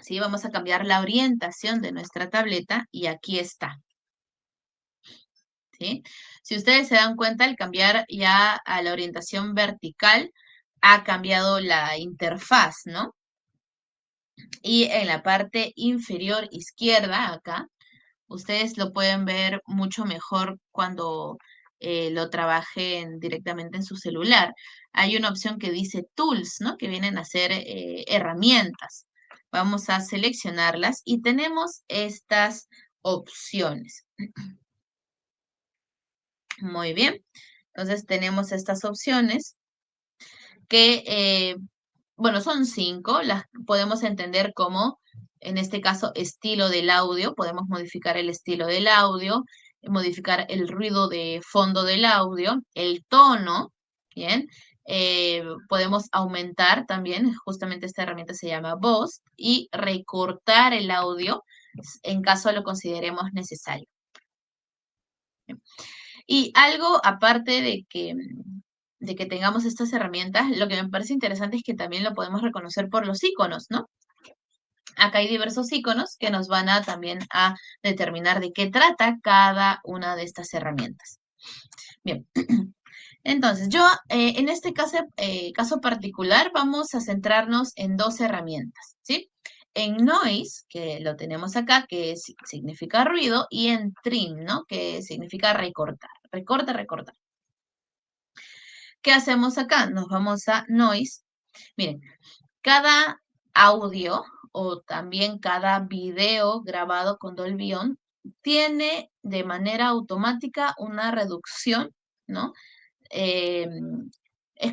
Speaker 1: ¿sí? Vamos a cambiar la orientación de nuestra tableta y aquí está, ¿sí? Si ustedes se dan cuenta, al cambiar ya a la orientación vertical, ha cambiado la interfaz, ¿no? Y en la parte inferior izquierda, acá, ustedes lo pueden ver mucho mejor cuando lo trabajen directamente en su celular. Hay una opción que dice Tools, ¿no? Que vienen a ser herramientas. Vamos a seleccionarlas y tenemos estas opciones. Muy bien. Entonces tenemos estas opciones que, bueno, son 5. Las podemos entender como, en este caso, estilo del audio. Podemos modificar el estilo del audio, modificar el ruido de fondo del audio, el tono, ¿bien? Podemos aumentar también, justamente esta herramienta se llama Voz, y recortar el audio en caso lo consideremos necesario. Y algo aparte de que tengamos estas herramientas, lo que me parece interesante es que también lo podemos reconocer por los iconos, ¿no? Acá hay diversos iconos que nos van a también a determinar de qué trata cada una de estas herramientas. Bien, entonces yo en este caso particular vamos a centrarnos en 2 herramientas, ¿sí? En Noise, que lo tenemos acá, que significa ruido, y en Trim, ¿no? Que significa recortar, recortar. ¿Qué hacemos acá? Nos vamos a Noise. Miren, cada audio o también cada video grabado con Dolby On tiene de manera automática una reducción, ¿no? Es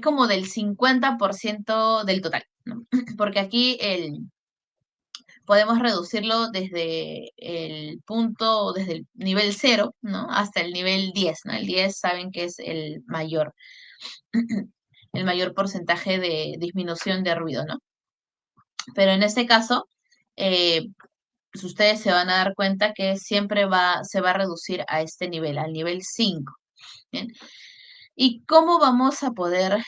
Speaker 1: como del 50% del total, ¿no? Porque aquí podemos reducirlo desde el punto, desde el nivel 0, ¿no? Hasta el nivel 10, ¿no? El 10 saben que es el mayor porcentaje de disminución de ruido, ¿no? Pero en este caso, pues ustedes se van a dar cuenta que siempre se va a reducir a este nivel, al nivel 5. ¿Bien? ¿Y cómo vamos a poder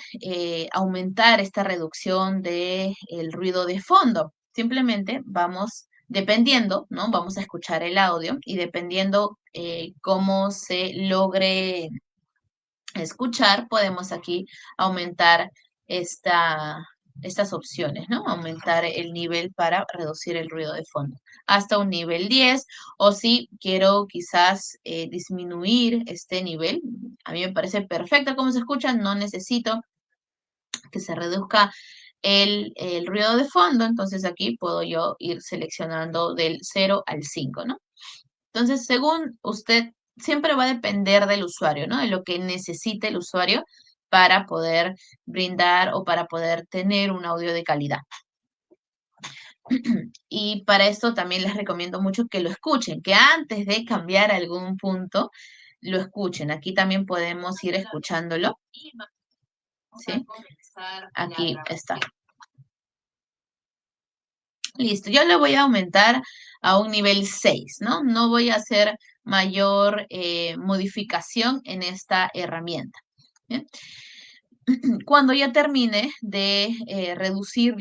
Speaker 1: aumentar esta reducción del ruido de fondo? Simplemente vamos Dependiendo, ¿no? Vamos a escuchar el audio y dependiendo cómo se logre escuchar, podemos aquí aumentar estas opciones, ¿no? Aumentar el nivel para reducir el ruido de fondo hasta un nivel 10, o si quiero quizás disminuir este nivel, a mí me parece perfecto como se escucha, no necesito que se reduzca el ruido de fondo, entonces aquí puedo yo ir seleccionando del 0 al 5, ¿no? Entonces, según usted, siempre va a depender del usuario, ¿no? De lo que necesite el usuario para poder brindar o para poder tener un audio de calidad. Y para esto también les recomiendo mucho que lo escuchen, que antes de cambiar algún punto, lo escuchen. Aquí también podemos ir escuchándolo. ¿Sí? Aquí está. Listo, yo le voy a aumentar a un nivel 6, ¿no? No voy a hacer mayor modificación en esta herramienta. ¿Bien? Cuando ya termine de reducir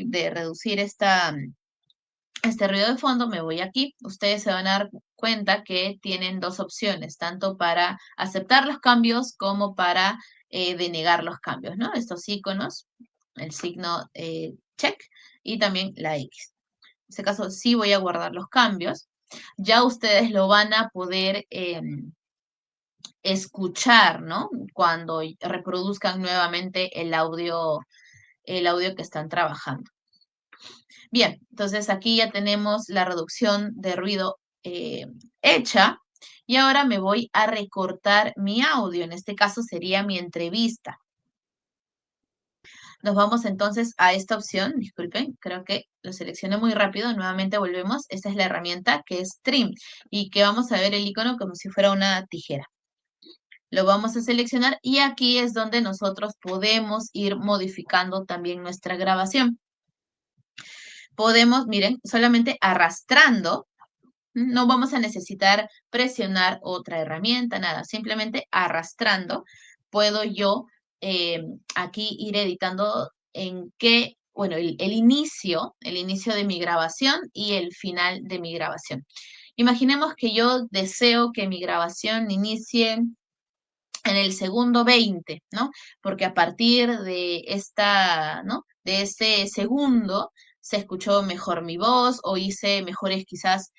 Speaker 1: este ruido de fondo, me voy aquí. Ustedes se van a dar cuenta que tienen dos opciones, tanto para aceptar los cambios como para denegar los cambios, ¿no? Estos iconos, el signo check y también la X. En este caso sí voy a guardar los cambios. Ya ustedes lo van a poder escuchar, ¿no? Cuando reproduzcan nuevamente el audio que están trabajando. Bien, entonces aquí ya tenemos la reducción de ruido hecha y ahora me voy a recortar mi audio. En este caso sería mi entrevista. Nos vamos entonces a esta opción, disculpen, creo que lo seleccioné muy rápido, nuevamente volvemos, esta es la herramienta que es Trim y que vamos a ver el icono como si fuera una tijera. Lo vamos a seleccionar y aquí es donde nosotros podemos ir modificando también nuestra grabación. Podemos, miren, solamente arrastrando, no vamos a necesitar presionar otra herramienta, nada, simplemente arrastrando puedo yo aquí ir editando en qué, bueno, el inicio de mi grabación y el final de mi grabación. Imaginemos que yo deseo que mi grabación inicie en el segundo 20, ¿no? Porque a partir de ¿no? De este segundo se escuchó mejor mi voz o hice mejores quizás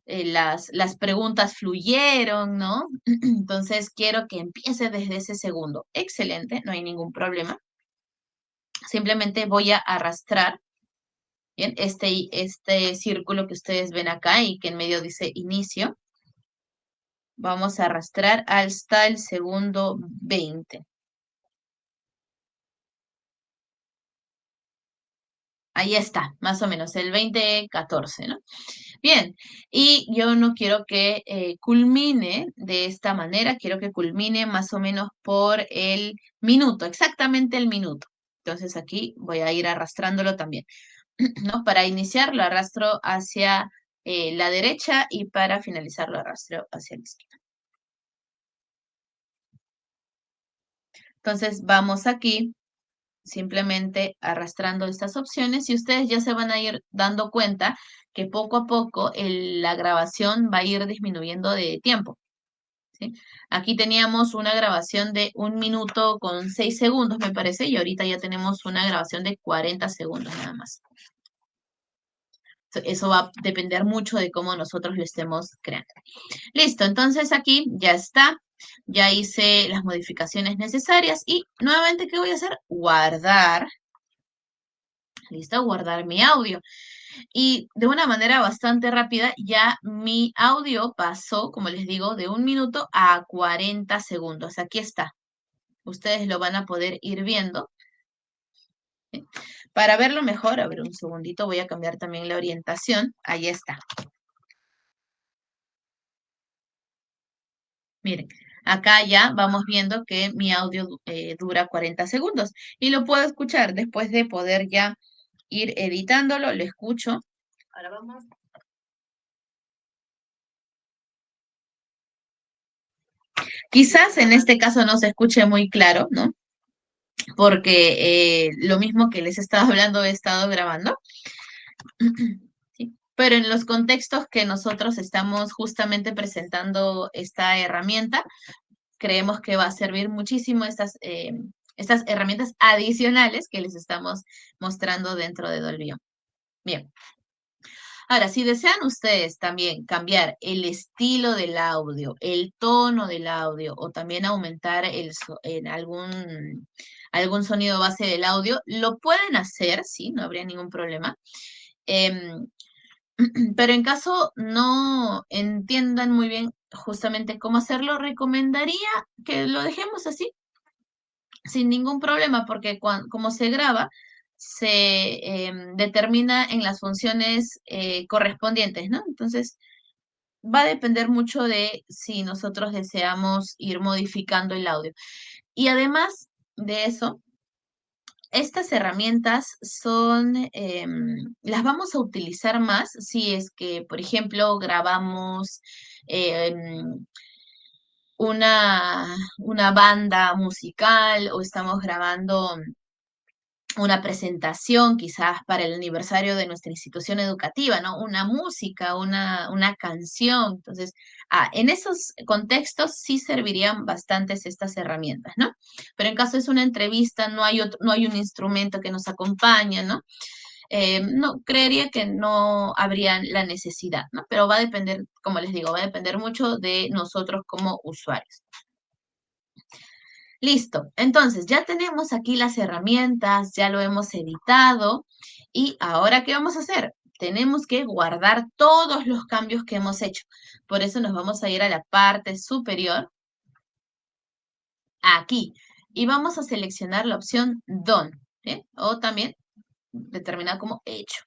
Speaker 1: las preguntas fluyeron, ¿no? Entonces quiero que empiece desde ese segundo. Excelente, no hay ningún problema. Simplemente voy a arrastrar, ¿bien? Este círculo que ustedes ven acá y que en medio dice inicio. Vamos a arrastrar hasta el segundo 20. Ahí está, más o menos, el 2014, ¿no? Bien, y yo no quiero que culmine de esta manera, quiero que culmine más o menos por el minuto, exactamente el minuto. Entonces aquí voy a ir arrastrándolo también, ¿no? Para iniciar lo arrastro hacia la derecha y para finalizar lo arrastro hacia la izquierda. Entonces vamos aquí simplemente arrastrando estas opciones y ustedes ya se van a ir dando cuenta que poco a poco la grabación va a ir disminuyendo de tiempo. ¿Sí? Aquí teníamos una grabación de 1 minuto con 6 segundos, me parece, y ahorita ya tenemos una grabación de 40 segundos nada más. Eso va a depender mucho de cómo nosotros lo estemos creando. Listo, entonces aquí ya está. Ya hice las modificaciones necesarias y nuevamente, ¿qué voy a hacer? Guardar. Listo, guardar mi audio. Y de una manera bastante rápida, ya mi audio pasó, como les digo, de 1 minuto a 40 segundos. Aquí está. Ustedes lo van a poder ir viendo. ¿Sí? Para verlo mejor, a ver un segundito, voy a cambiar también la orientación. Ahí está. Miren, acá ya vamos viendo que mi audio dura 40 segundos y lo puedo escuchar después de poder ya ir editándolo, lo escucho. Ahora vamos. Quizás en este caso no se escuche muy claro, ¿no? Porque lo mismo que les he estado hablando he estado grabando. pero en los contextos que nosotros estamos justamente presentando esta herramienta, creemos que va a servir muchísimo estas herramientas adicionales que les estamos mostrando dentro de Dolby. Bien. Ahora, si desean ustedes también cambiar el estilo del audio, el tono del audio, o también aumentar en algún sonido base del audio, lo pueden hacer, sí, no habría ningún problema. Em, pero en caso no entiendan muy bien justamente cómo hacerlo, recomendaría que lo dejemos así, sin ningún problema, porque como se graba, se determina en las funciones correspondientes, ¿no? Entonces, va a depender mucho de si nosotros deseamos ir modificando el audio. Y además de eso, estas herramientas las vamos a utilizar más si es que, por ejemplo, grabamos una banda musical o estamos grabando una presentación quizás para el aniversario de nuestra institución educativa, ¿no? Una música, una canción. Entonces, en esos contextos sí servirían bastantes estas herramientas, ¿no? Pero en caso es una entrevista, no hay un instrumento que nos acompañe, ¿no? No, creería que no habría la necesidad, ¿no? Pero va a depender, como les digo, va a depender mucho de nosotros como usuarios. Listo, entonces ya tenemos aquí las herramientas, ya lo hemos editado y ahora ¿qué vamos a hacer? Tenemos que guardar todos los cambios que hemos hecho. Por eso nos vamos a ir a la parte superior, aquí, y vamos a seleccionar la opción Done, ¿sí? O también determinada como hecho.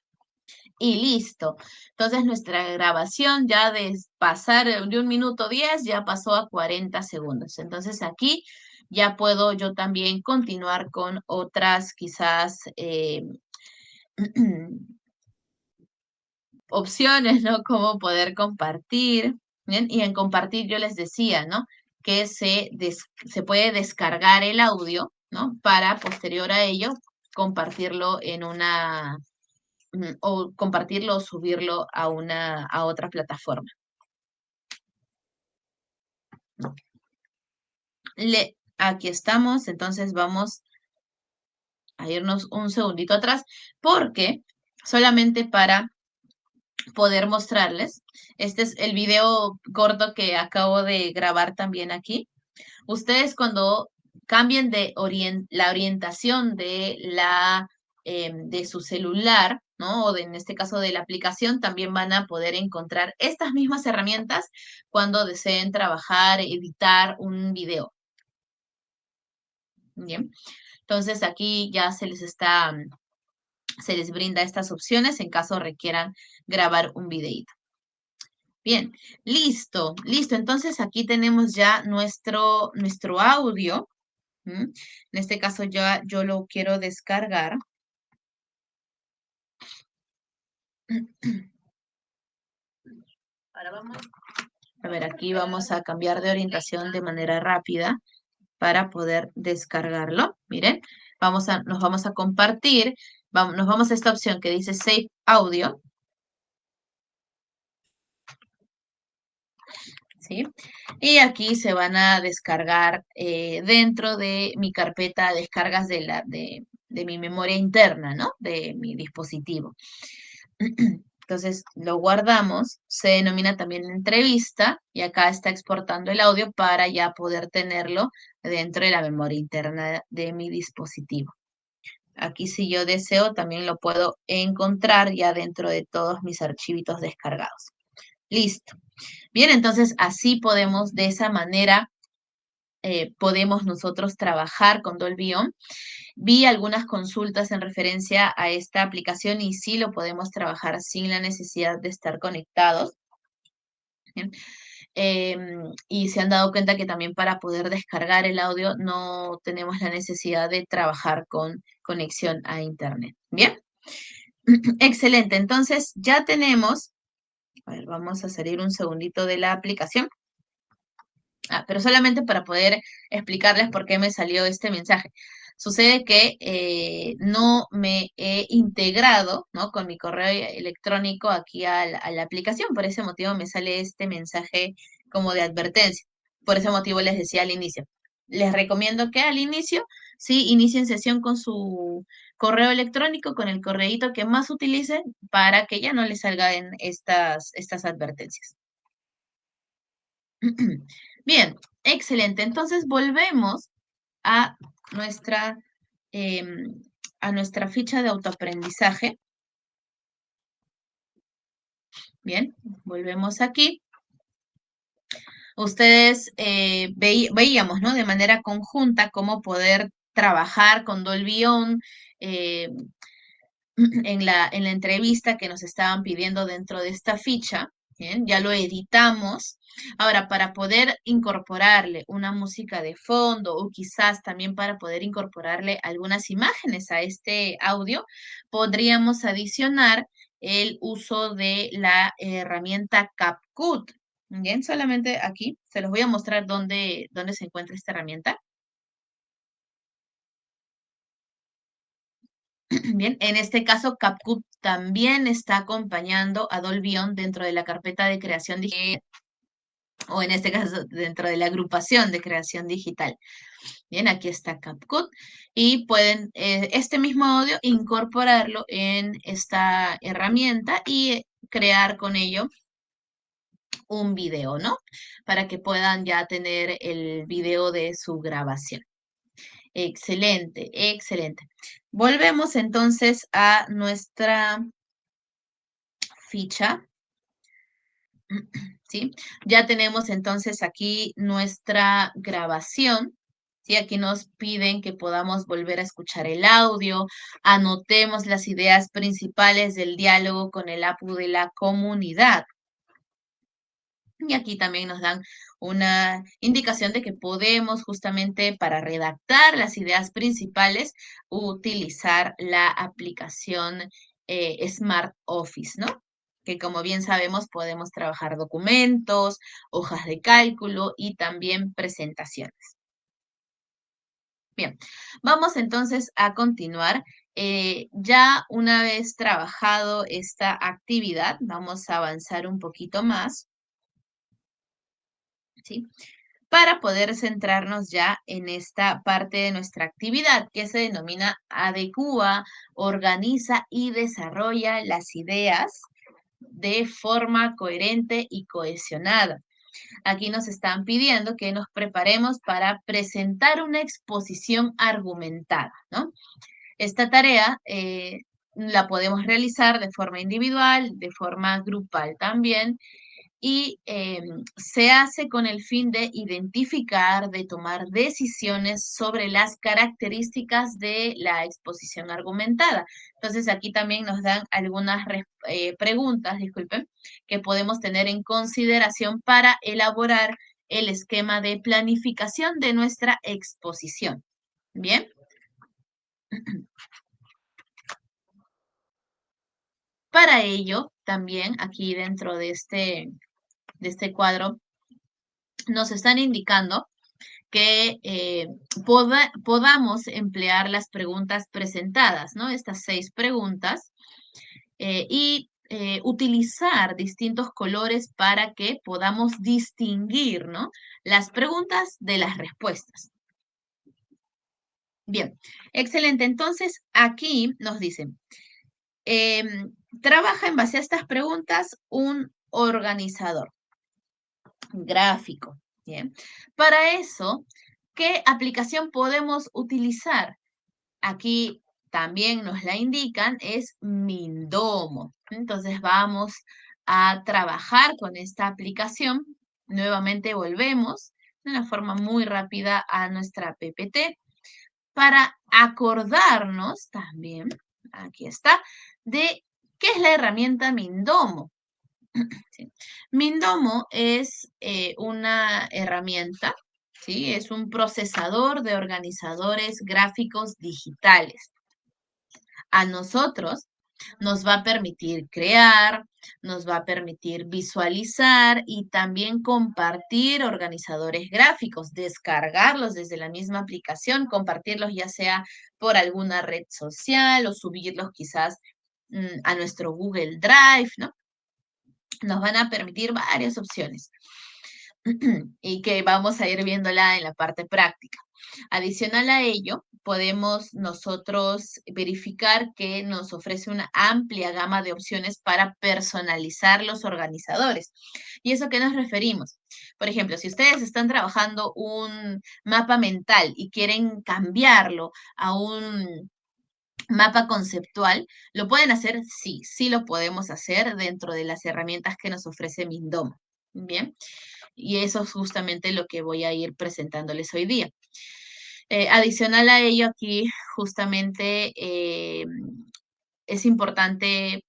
Speaker 1: Y listo. Entonces nuestra grabación ya de pasar de 1 minuto 10 ya pasó a 40 segundos. Entonces aquí ya puedo yo también continuar con otras quizás opciones, ¿no? Como poder compartir. ¿Bien? Y en compartir yo les decía, ¿no? Que se puede descargar el audio, ¿no? Para posterior a ello compartirlo o compartirlo o subirlo a otra plataforma. Aquí estamos, entonces vamos a irnos un segundito atrás, porque solamente para poder mostrarles, este es el video corto que acabo de grabar también aquí. Ustedes cuando cambien la orientación de su celular, ¿no? O en este caso de la aplicación, también van a poder encontrar estas mismas herramientas cuando deseen trabajar, editar un video. Bien. Entonces aquí ya se les brinda estas opciones en caso requieran grabar un videito. Bien, listo. Entonces aquí tenemos ya nuestro audio. En este caso yo lo quiero descargar. Ahora vamos. A ver, aquí vamos a cambiar de orientación de manera rápida para poder descargarlo. Miren, nos vamos a compartir. Nos vamos a esta opción que dice Save Audio. ¿Sí? Y aquí se van a descargar dentro de mi carpeta descargas de mi memoria interna, ¿no? De mi dispositivo. Entonces lo guardamos, se denomina también entrevista y acá está exportando el audio para ya poder tenerlo dentro de la memoria interna de mi dispositivo. Aquí si yo deseo también lo puedo encontrar ya dentro de todos mis archivitos descargados. Listo. Bien, entonces así podemos, de esa manera, podemos nosotros trabajar con Dolby On. Vi algunas consultas en referencia a esta aplicación y sí lo podemos trabajar sin la necesidad de estar conectados. ¿Bien? Y se han dado cuenta que también para poder descargar el audio no tenemos la necesidad de trabajar con conexión a Internet. Bien, excelente. Entonces ya tenemos, a ver, vamos a salir un segundito de la aplicación. Pero solamente para poder explicarles por qué me salió este mensaje. Sucede que no me he integrado, ¿no?, con mi correo electrónico aquí a la aplicación. Por ese motivo me sale este mensaje como de advertencia. Por ese motivo les decía al inicio. Les recomiendo que al inicio, sí, inicien sesión con su correo electrónico, con el correíto que más utilicen para que ya no les salgan estas advertencias. Bien, excelente. Entonces volvemos a nuestra, em, a nuestra ficha de autoaprendizaje. Bien, volvemos aquí. Ustedes veíamos, ¿no?, de manera conjunta cómo poder trabajar con Dolby On en la entrevista que nos estaban pidiendo dentro de esta ficha. Bien, ya lo editamos. Ahora, para poder incorporarle una música de fondo o quizás también para poder incorporarle algunas imágenes a este audio, podríamos adicionar el uso de la herramienta CapCut. Bien, solamente aquí se los voy a mostrar dónde se encuentra esta herramienta. Bien, en este caso CapCut también está acompañando a Dolby On dentro de la carpeta de creación digital, o en este caso dentro de la agrupación de creación digital. Bien, aquí está CapCut y pueden este mismo audio incorporarlo en esta herramienta y crear con ello un video, ¿no? Para que puedan ya tener el video de su grabación. Excelente, excelente. Volvemos entonces a nuestra ficha, ¿sí? Ya tenemos entonces aquí nuestra grabación, ¿sí? Aquí nos piden que podamos volver a escuchar el audio, anotemos las ideas principales del diálogo con el APU de la comunidad. Y aquí también nos dan una indicación de que podemos justamente para redactar las ideas principales utilizar la aplicación Smart Office, ¿no? Que como bien sabemos podemos trabajar documentos, hojas de cálculo y también presentaciones. Bien, vamos entonces a continuar. Ya una vez trabajado esta actividad, vamos a avanzar un poquito más, ¿sí?, para poder centrarnos ya en esta parte de nuestra actividad que se denomina adecúa, organiza y desarrolla las ideas de forma coherente y cohesionada. Aquí nos están pidiendo que nos preparemos para presentar una exposición argumentada, ¿no? Esta tarea la podemos realizar de forma individual, de forma grupal también, y se hace con el fin de identificar, de tomar decisiones sobre las características de la exposición argumentada. Entonces, aquí también nos dan algunas preguntas, disculpen, que podemos tener en consideración para elaborar el esquema de planificación de nuestra exposición. ¿Bien? Para ello, también aquí dentro de este cuadro, nos están indicando que podamos emplear las preguntas presentadas, ¿no? Estas 6 preguntas, y utilizar distintos colores para que podamos distinguir, ¿no?, las preguntas de las respuestas. Bien, excelente. Entonces, aquí nos dicen, trabaja en base a estas preguntas un organizador gráfico. Bien, para eso, ¿qué aplicación podemos utilizar? Aquí también nos la indican, es Mindomo. Entonces vamos a trabajar con esta aplicación. Nuevamente volvemos de una forma muy rápida a nuestra PPT para acordarnos también, aquí está, de qué es la herramienta Mindomo. ¿Sí? Mindomo es una herramienta, ¿sí? Es un procesador de organizadores gráficos digitales. A nosotros Nos va a permitir crear, nos va a permitir visualizar y también compartir organizadores gráficos, descargarlos desde la misma aplicación, compartirlos ya sea por alguna red social o subirlos quizás a nuestro Google Drive, ¿no? Nos van a permitir varias opciones y que vamos a ir viéndola en la parte práctica. Adicional a ello, podemos nosotros verificar que nos ofrece una amplia gama de opciones para personalizar los organizadores. ¿Y eso a qué nos referimos? Por ejemplo, si ustedes están trabajando un mapa mental y quieren cambiarlo a un mapa conceptual, ¿lo pueden hacer? Sí, sí lo podemos hacer dentro de las herramientas que nos ofrece Mindomo. Bien, y eso es justamente lo que voy a ir presentándoles hoy día. Adicional a ello, aquí justamente es importante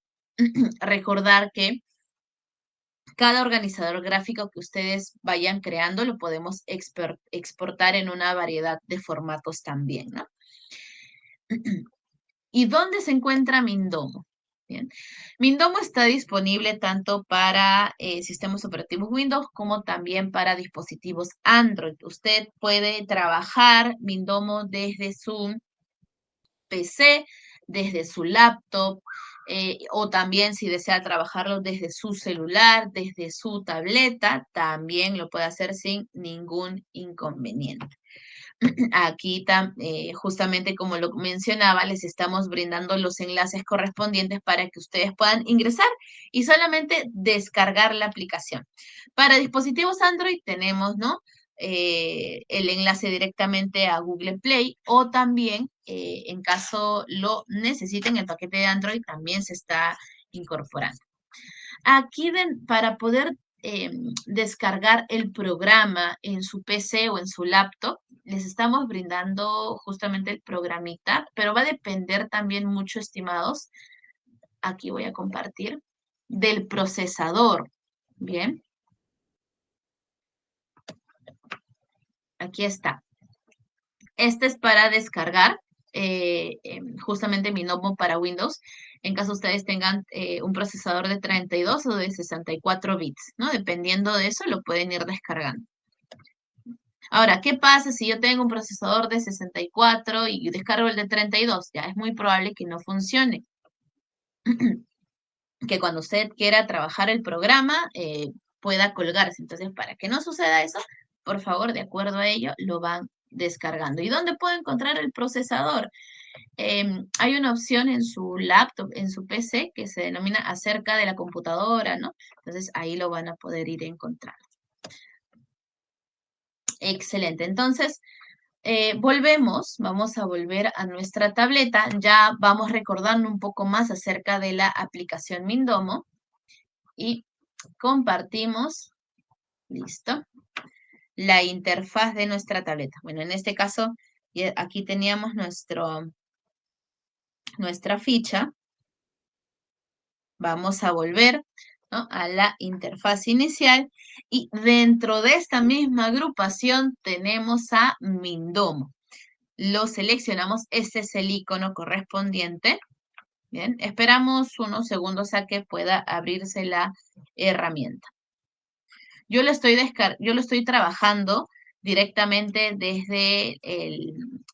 Speaker 1: recordar que cada organizador gráfico que ustedes vayan creando lo podemos exportar en una variedad de formatos también, ¿no? ¿Y dónde se encuentra Mindomo? Bien. Mindomo está disponible tanto para sistemas operativos Windows como también para dispositivos Android. Usted puede trabajar Mindomo desde su PC, desde su laptop, o también si desea trabajarlo desde su celular, desde su tableta, también lo puede hacer sin ningún inconveniente. Aquí justamente como lo mencionaba, les estamos brindando los enlaces correspondientes para que ustedes puedan ingresar y solamente descargar la aplicación. Para dispositivos Android tenemos, ¿no? El enlace directamente a Google Play o también, en caso lo necesiten, el paquete de Android también se está incorporando. Aquí para poder descargar el programa en su PC o en su laptop, les estamos brindando justamente el programita, pero va a depender también mucho, estimados, aquí voy a compartir, del procesador. Bien. Aquí está. Este es para descargar justamente Mindomo para Windows, en caso ustedes tengan un procesador de 32 o de 64 bits, ¿no? Dependiendo de eso, lo pueden ir descargando. Ahora, ¿qué pasa si yo tengo un procesador de 64 y descargo el de 32? Ya es muy probable que no funcione. Que cuando usted quiera trabajar el programa, pueda colgarse. Entonces, para que no suceda eso, por favor, de acuerdo a ello, lo van descargando. ¿Y dónde puedo encontrar el procesador? Hay una opción en su laptop, en su PC, que se denomina acerca de la computadora, ¿no? Entonces, ahí lo van a poder ir a encontrar. Excelente. Entonces, vamos a volver a nuestra tableta. Ya vamos recordando un poco más acerca de la aplicación Mindomo. Y compartimos, listo, la interfaz de nuestra tableta. Bueno, en este caso, aquí teníamos nuestra ficha. Vamos a volver, ¿no?, a la interfaz inicial y dentro de esta misma agrupación tenemos a Mindomo. Lo seleccionamos, este es el icono correspondiente. Bien, esperamos unos segundos a que pueda abrirse la herramienta. Yo lo estoy trabajando directamente desde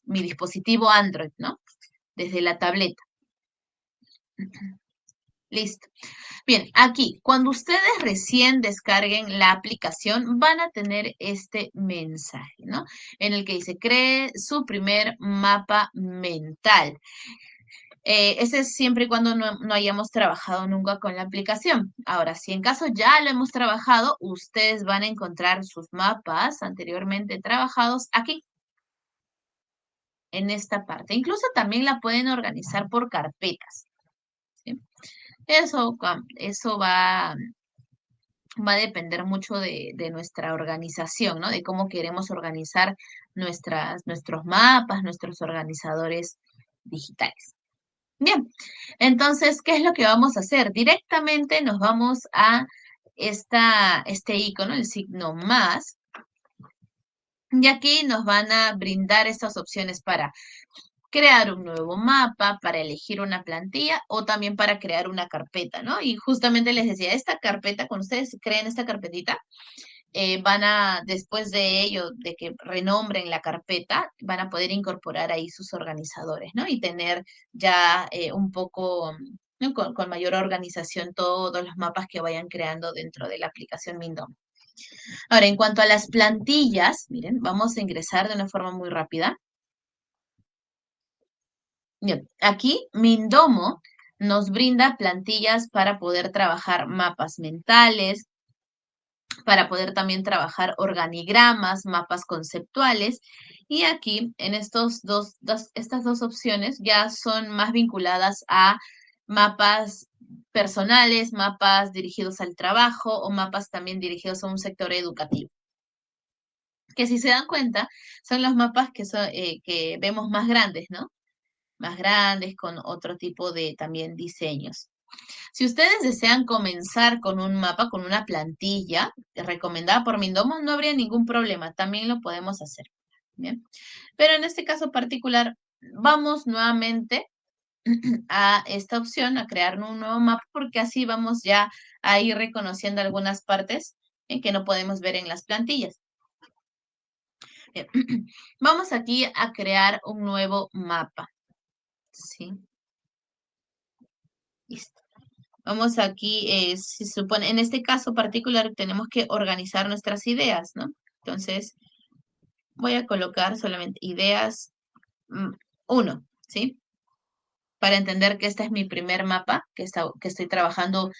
Speaker 1: mi dispositivo Android, ¿no? Desde la tableta. Listo. Bien, aquí, cuando ustedes recién descarguen la aplicación, van a tener este mensaje, ¿no? En el que dice, cree su primer mapa mental. Ese es siempre y cuando no hayamos trabajado nunca con la aplicación. Ahora, si en caso ya lo hemos trabajado, ustedes van a encontrar sus mapas anteriormente trabajados aquí, en esta parte. Incluso también la pueden organizar por carpetas, ¿sí? Eso va a depender mucho de nuestra organización, ¿no? De cómo queremos organizar nuestros mapas, nuestros organizadores digitales. Bien, entonces, ¿qué es lo que vamos a hacer? Directamente nos vamos a este icono, el signo más, y aquí nos van a brindar estas opciones para crear un nuevo mapa, para elegir una plantilla o también para crear una carpeta, ¿no? Y justamente les decía, esta carpeta, cuando ustedes creen esta carpetita, después de ello, de que renombren la carpeta, van a poder incorporar ahí sus organizadores, ¿no? Y tener ya un poco, ¿no? Con mayor organización todos los mapas que vayan creando dentro de la aplicación Mindom. Ahora, en cuanto a las plantillas, miren, vamos a ingresar de una forma muy rápida. Bien, aquí Mindomo nos brinda plantillas para poder trabajar mapas mentales, para poder también trabajar organigramas, mapas conceptuales. Y aquí, en estas dos opciones, ya son más vinculadas a mapas personales, mapas dirigidos al trabajo o mapas también dirigidos a un sector educativo. Que si se dan cuenta, son los mapas que vemos más grandes, ¿no? Más grandes, con otro tipo de también diseños. Si ustedes desean comenzar con un mapa, con una plantilla recomendada por Mindomo, no habría ningún problema, también lo podemos hacer. ¿Bien? Pero en este caso particular, vamos nuevamente a esta opción, a crear un nuevo mapa, porque así vamos ya a ir reconociendo algunas partes que no podemos ver en las plantillas. Bien. Vamos aquí a crear un nuevo mapa. ¿Sí? Listo. Vamos aquí, se supone, en este caso particular tenemos que organizar nuestras ideas, ¿no? Entonces, voy a colocar solamente ideas 1, ¿sí? Para entender que este es mi primer mapa que estoy trabajando,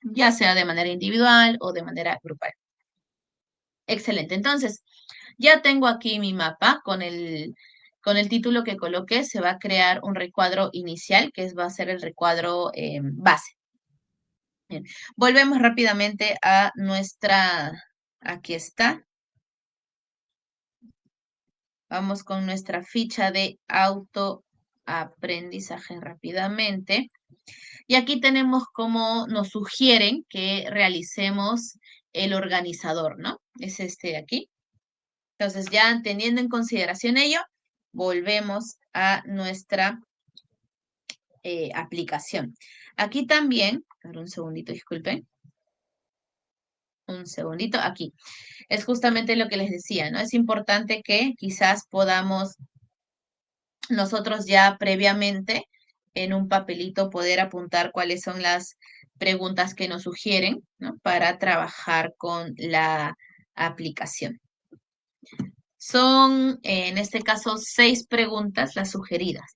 Speaker 1: ya sea de manera individual o de manera grupal. Excelente. Entonces, ya tengo aquí mi mapa con el título que coloqué. Se va a crear un recuadro inicial, que va a ser el recuadro base. Bien. Volvemos rápidamente a aquí está. Vamos con nuestra ficha de autoaprendizaje rápidamente. Y aquí tenemos cómo nos sugieren que realicemos el organizador, ¿no? Es este de aquí. Entonces, ya teniendo en consideración ello, volvemos a nuestra aplicación. Aquí también, un segundito, disculpen. Un segundito, aquí. Es justamente lo que les decía, ¿no? Es importante que quizás podamos nosotros ya previamente en un papelito poder apuntar cuáles son las preguntas que nos sugieren, ¿no? Para trabajar con la aplicación. Son, en este caso, 6 preguntas las sugeridas.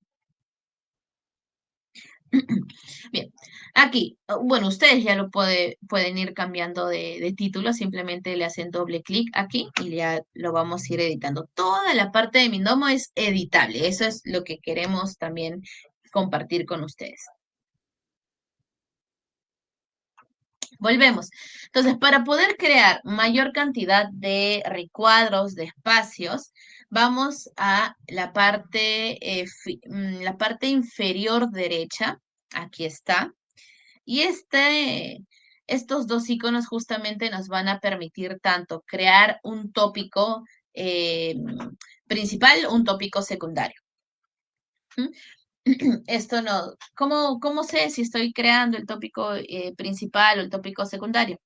Speaker 1: Bien, aquí, bueno, ustedes ya lo pueden ir cambiando de título, simplemente le hacen doble clic aquí y ya lo vamos a ir editando. Toda la parte de Mindomo es editable, eso es lo que queremos también compartir con ustedes. Volvemos. Entonces, para poder crear mayor cantidad de recuadros, de espacios, vamos a la parte inferior derecha. Aquí está. Y estos dos iconos justamente nos van a permitir tanto crear un tópico principal, un tópico secundario. Esto no, ¿cómo sé si estoy creando el tópico principal o el tópico secundario?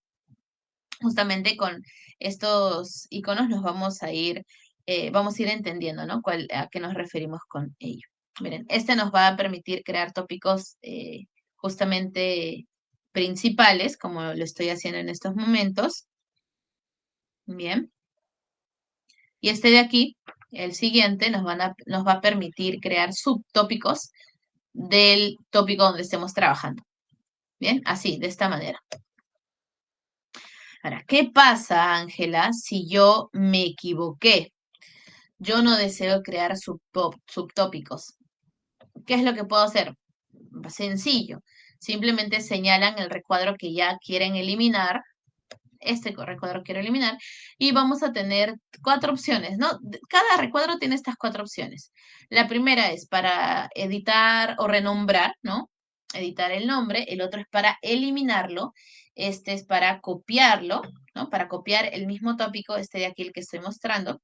Speaker 1: Justamente con estos iconos nos vamos a ir entendiendo, ¿no? A qué nos referimos con ello. Miren, este nos va a permitir crear tópicos justamente principales, como lo estoy haciendo en estos momentos. Bien. Y este de aquí, el siguiente, nos va a permitir crear subtópicos del tópico donde estemos trabajando. Bien, así, de esta manera. Ahora, ¿qué pasa, Ángela, si yo me equivoqué? Yo no deseo crear subtópicos. ¿Qué es lo que puedo hacer? Sencillo. Simplemente señalan el recuadro que ya quieren eliminar. Este recuadro quiero eliminar. Y vamos a tener 4 opciones, ¿no? Cada recuadro tiene estas 4 opciones. La primera es para editar o renombrar, ¿no? Editar el nombre. El otro es para eliminarlo. Este es para copiarlo, ¿no? Para copiar el mismo tópico, este de aquí el que estoy mostrando.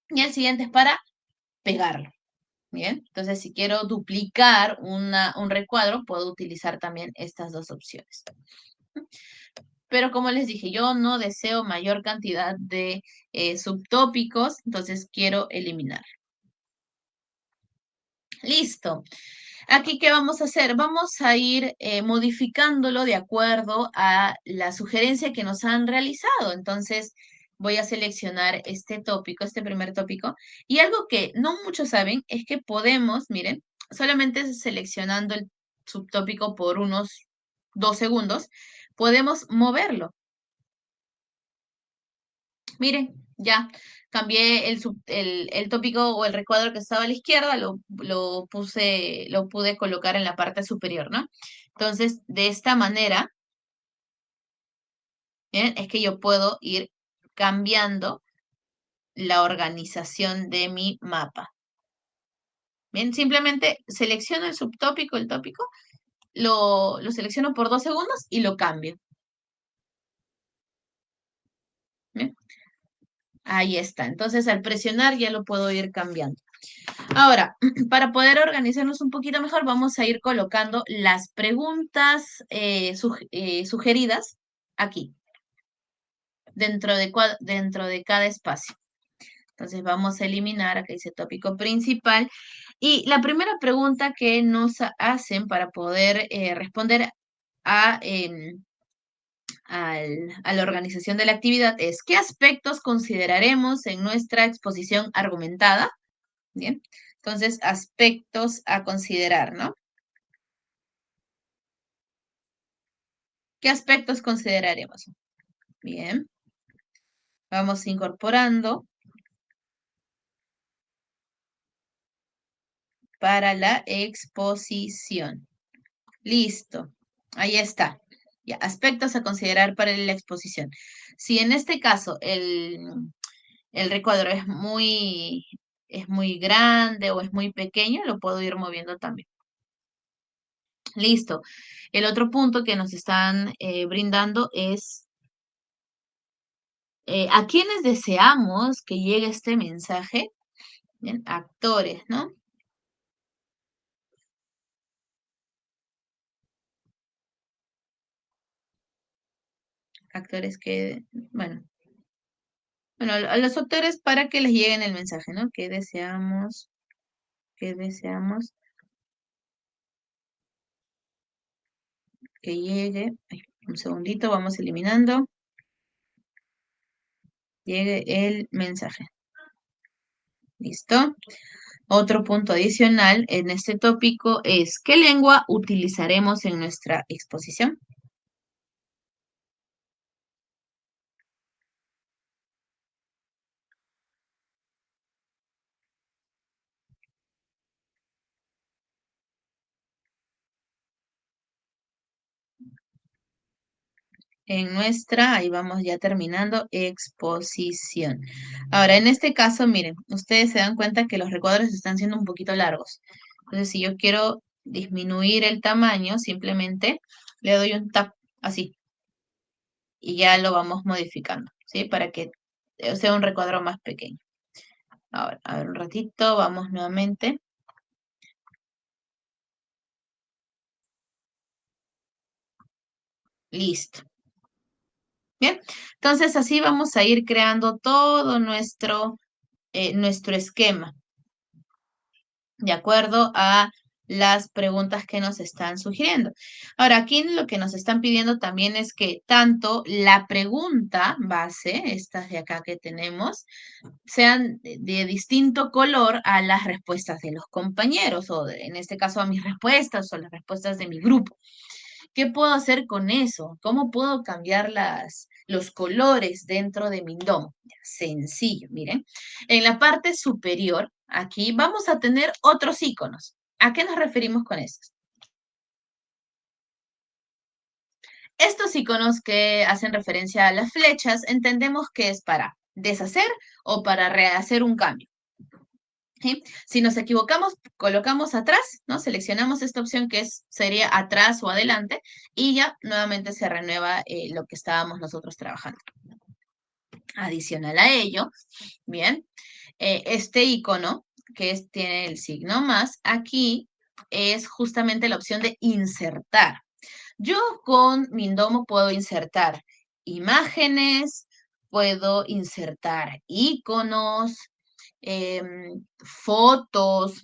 Speaker 1: Y el siguiente es para pegarlo. Bien, entonces si quiero duplicar un recuadro, puedo utilizar también estas dos opciones. Pero como les dije, yo no deseo mayor cantidad de subtópicos, entonces quiero eliminar. Listo. Aquí, ¿qué vamos a hacer? Vamos a ir modificándolo de acuerdo a la sugerencia que nos han realizado. Entonces, voy a seleccionar este tópico, este primer tópico. Y algo que no muchos saben es que podemos, miren, solamente seleccionando el subtópico por unos 2 segundos, podemos moverlo. Miren, ya cambié el tópico o el recuadro que estaba a la izquierda, lo pude colocar en la parte superior, ¿no? Entonces, de esta manera, ¿bien? Es que yo puedo ir cambiando la organización de mi mapa. Bien, simplemente selecciono el subtópico, el tópico, lo selecciono por 2 segundos y lo cambio. ¿Bien? Ahí está. Entonces, al presionar ya lo puedo ir cambiando. Ahora, para poder organizarnos un poquito mejor, vamos a ir colocando las preguntas sugeridas aquí, dentro de cada espacio. Entonces vamos a eliminar, acá dice tópico principal. Y la primera pregunta que nos hacen para poder responder a, a la organización de la actividad es, ¿qué aspectos consideraremos en nuestra exposición argumentada? Bien, entonces aspectos a considerar, ¿no? ¿Qué aspectos consideraremos? Bien, vamos incorporando para la exposición. Listo, ahí está. Ya, aspectos a considerar para la exposición. Si en este caso el recuadro es muy grande o es muy pequeño, lo puedo ir moviendo también. Listo. El otro punto que nos están brindando es a quienes deseamos que llegue este mensaje. Bien, actores, ¿no? Actores que, bueno, a los actores para que les lleguen el mensaje, ¿no? Que deseamos que llegue. Ay, un segundito, vamos eliminando. Llegue el mensaje. ¿Listo? Otro punto adicional en este tópico es, ¿qué lengua utilizaremos en nuestra exposición? En nuestra, ahí vamos ya terminando, exposición. Ahora, en este caso, miren, ustedes se dan cuenta que los recuadros están siendo un poquito largos. Entonces, si yo quiero disminuir el tamaño, simplemente le doy un tap, así, y ya lo vamos modificando, ¿sí? Para que sea un recuadro más pequeño. Ahora, a ver un ratito, vamos nuevamente. Listo. Bien, entonces así vamos a ir creando todo nuestro esquema, de acuerdo a las preguntas que nos están sugiriendo. Ahora, aquí lo que nos están pidiendo también es que tanto la pregunta base, estas de acá que tenemos, sean de distinto color a las respuestas de los compañeros, o en este caso a mis respuestas o las respuestas de mi grupo. ¿Qué puedo hacer con eso? ¿Cómo puedo cambiar los colores dentro de mi DOM? Sencillo, miren. En la parte superior, aquí vamos a tener otros iconos. ¿A qué nos referimos con estos? Estos iconos que hacen referencia a las flechas, entendemos que es para deshacer o para rehacer un cambio. ¿Sí? Si nos equivocamos, colocamos atrás, ¿no? Seleccionamos esta opción que sería atrás o adelante y ya nuevamente se renueva lo que estábamos nosotros trabajando. Adicional a ello, bien, este icono tiene el signo más, aquí es justamente la opción de insertar. Yo con Mindomo puedo insertar imágenes, puedo insertar iconos, fotos,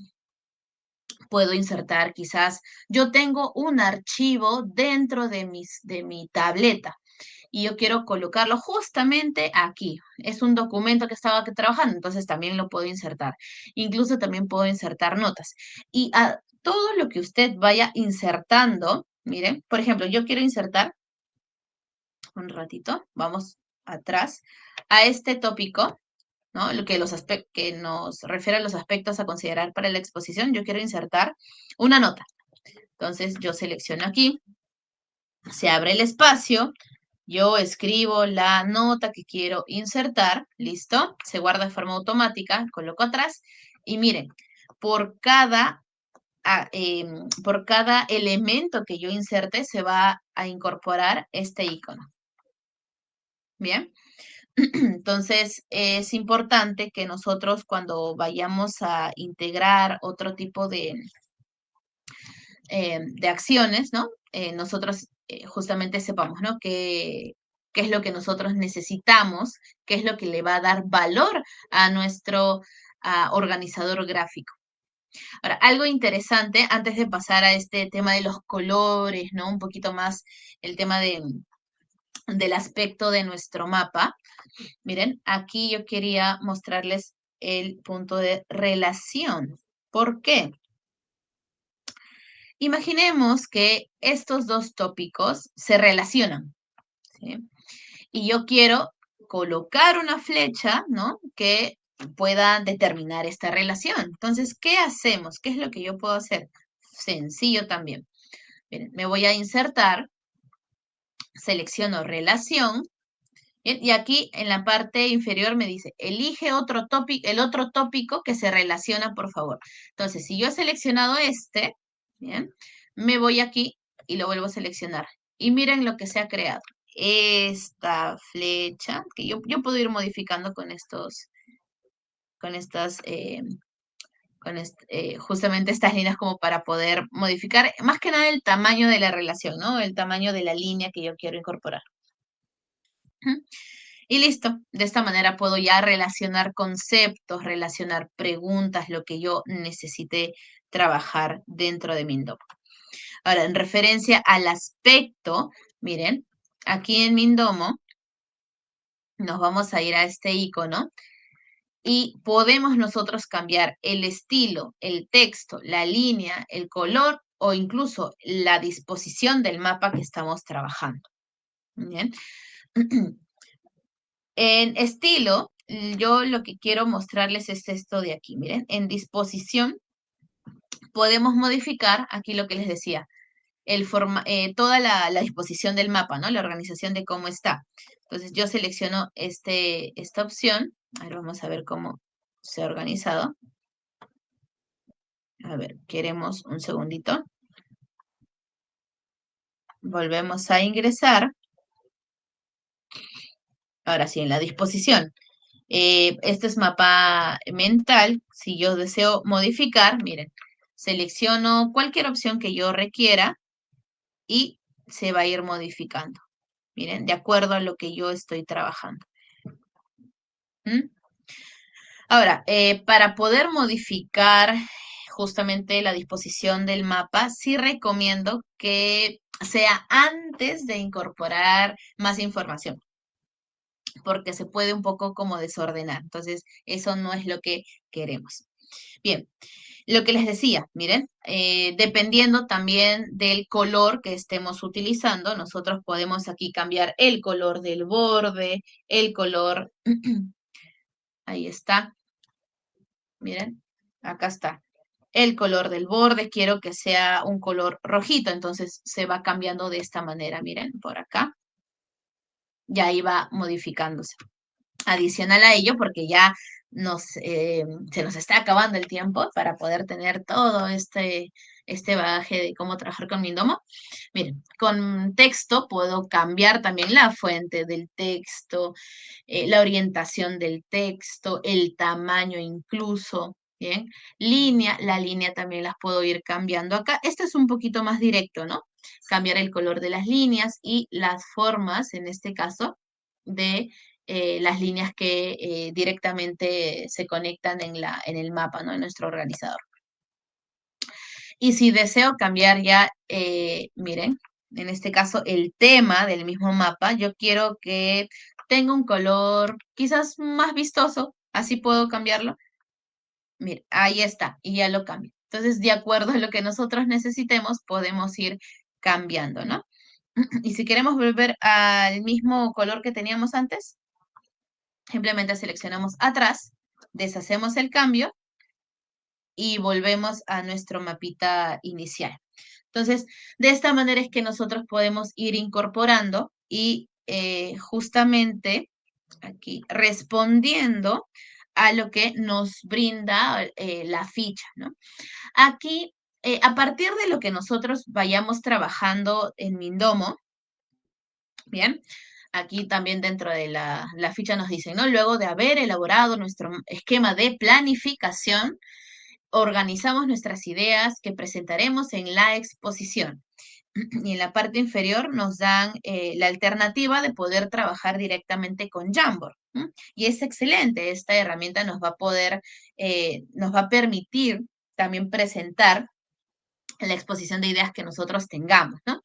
Speaker 1: puedo insertar quizás, yo tengo un archivo dentro de mi tableta y yo quiero colocarlo justamente aquí. Es un documento que estaba trabajando, entonces también lo puedo insertar. Incluso también puedo insertar notas. Y a todo lo que usted vaya insertando, miren, por ejemplo, yo quiero insertar, un ratito, vamos atrás, a este tópico, ¿no? Lo que, que nos refiere a los aspectos a considerar para la exposición, yo quiero insertar una nota. Entonces yo selecciono aquí, se abre el espacio, yo escribo la nota que quiero insertar, listo, se guarda de forma automática, coloco atrás y miren, por cada elemento que yo inserte se va a incorporar este icono. Bien, entonces es importante que nosotros cuando vayamos a integrar otro tipo de acciones, ¿no? Nosotros justamente sepamos, ¿no? Qué es lo que nosotros necesitamos, qué es lo que le va a dar valor a nuestro organizador gráfico. Ahora, algo interesante, antes de pasar a este tema de los colores, ¿no? Un poquito más el tema del aspecto de nuestro mapa. Miren, aquí yo quería mostrarles el punto de relación. ¿Por qué? Imaginemos que estos dos tópicos se relacionan, ¿sí? Y yo quiero colocar una flecha, ¿no? Que pueda determinar esta relación. Entonces, ¿qué hacemos? ¿Qué es lo que yo puedo hacer? Sencillo también. Miren, me voy a insertar, selecciono relación, ¿bien? Y aquí en la parte inferior me dice, elige el otro tópico que se relaciona, por favor. Entonces, si yo he seleccionado este, ¿bien? Me voy aquí y lo vuelvo a seleccionar. Y miren lo que se ha creado. Esta flecha, que yo puedo ir modificando con justamente estas líneas como para poder modificar, más que nada el tamaño de la relación, ¿no? El tamaño de la línea que yo quiero incorporar. Y listo, de esta manera puedo ya relacionar conceptos, relacionar preguntas, lo que yo necesite trabajar dentro de Mindomo. Ahora, en referencia al aspecto, miren, aquí en Mindomo nos vamos a ir a este icono y podemos nosotros cambiar el estilo, el texto, la línea, el color o incluso la disposición del mapa que estamos trabajando. Bien. En estilo, yo lo que quiero mostrarles es esto de aquí, miren, en disposición podemos modificar, aquí lo que les decía, toda la disposición del mapa, ¿no? La organización de cómo está. Entonces yo selecciono esta opción, a ver, vamos a ver cómo se ha organizado. A ver, queremos un segundito. Volvemos a ingresar. Ahora sí, en la disposición. Este es mapa mental. Si yo deseo modificar, miren, selecciono cualquier opción que yo requiera y se va a ir modificando. Miren, de acuerdo a lo que yo estoy trabajando. ¿Mm? Ahora, para poder modificar justamente la disposición del mapa, sí recomiendo que sea antes de incorporar más información, porque se puede un poco como desordenar. Entonces, eso no es lo que queremos. Bien, lo que les decía, miren, dependiendo también del color que estemos utilizando, nosotros podemos aquí cambiar el color del borde, el color, ahí está, miren, acá está. El color del borde, quiero que sea un color rojito, entonces se va cambiando de esta manera, miren, por acá. Ya iba modificándose. Adicional a ello, porque ya se nos está acabando el tiempo para poder tener todo este bagaje de cómo trabajar con Mindomo. Miren, con texto puedo cambiar también la fuente del texto, la orientación del texto, el tamaño incluso. Bien, línea, la línea también las puedo ir cambiando acá. Este es un poquito más directo, ¿no? Cambiar el color de las líneas y las formas, en este caso, de las líneas que directamente se conectan en el mapa, ¿no? En nuestro organizador. Y si deseo cambiar ya, miren, en este caso el tema del mismo mapa, yo quiero que tenga un color quizás más vistoso, así puedo cambiarlo. Mira, ahí está, y ya lo cambio. Entonces, de acuerdo a lo que nosotros necesitemos, podemos ir cambiando, ¿no? Y si queremos volver al mismo color que teníamos antes, simplemente seleccionamos atrás, deshacemos el cambio y volvemos a nuestro mapita inicial. Entonces, de esta manera es que nosotros podemos ir incorporando y justamente aquí respondiendo a lo que nos brinda la ficha, ¿no? Aquí, a partir de lo que nosotros vayamos trabajando en Mindomo, bien, aquí también dentro de la ficha nos dice, ¿no? Luego de haber elaborado nuestro esquema de planificación, organizamos nuestras ideas que presentaremos en la exposición. Y en la parte inferior nos dan la alternativa de poder trabajar directamente con Jamboard. Y es excelente, esta herramienta nos va a poder, nos va a permitir también presentar la exposición de ideas que nosotros tengamos, ¿no?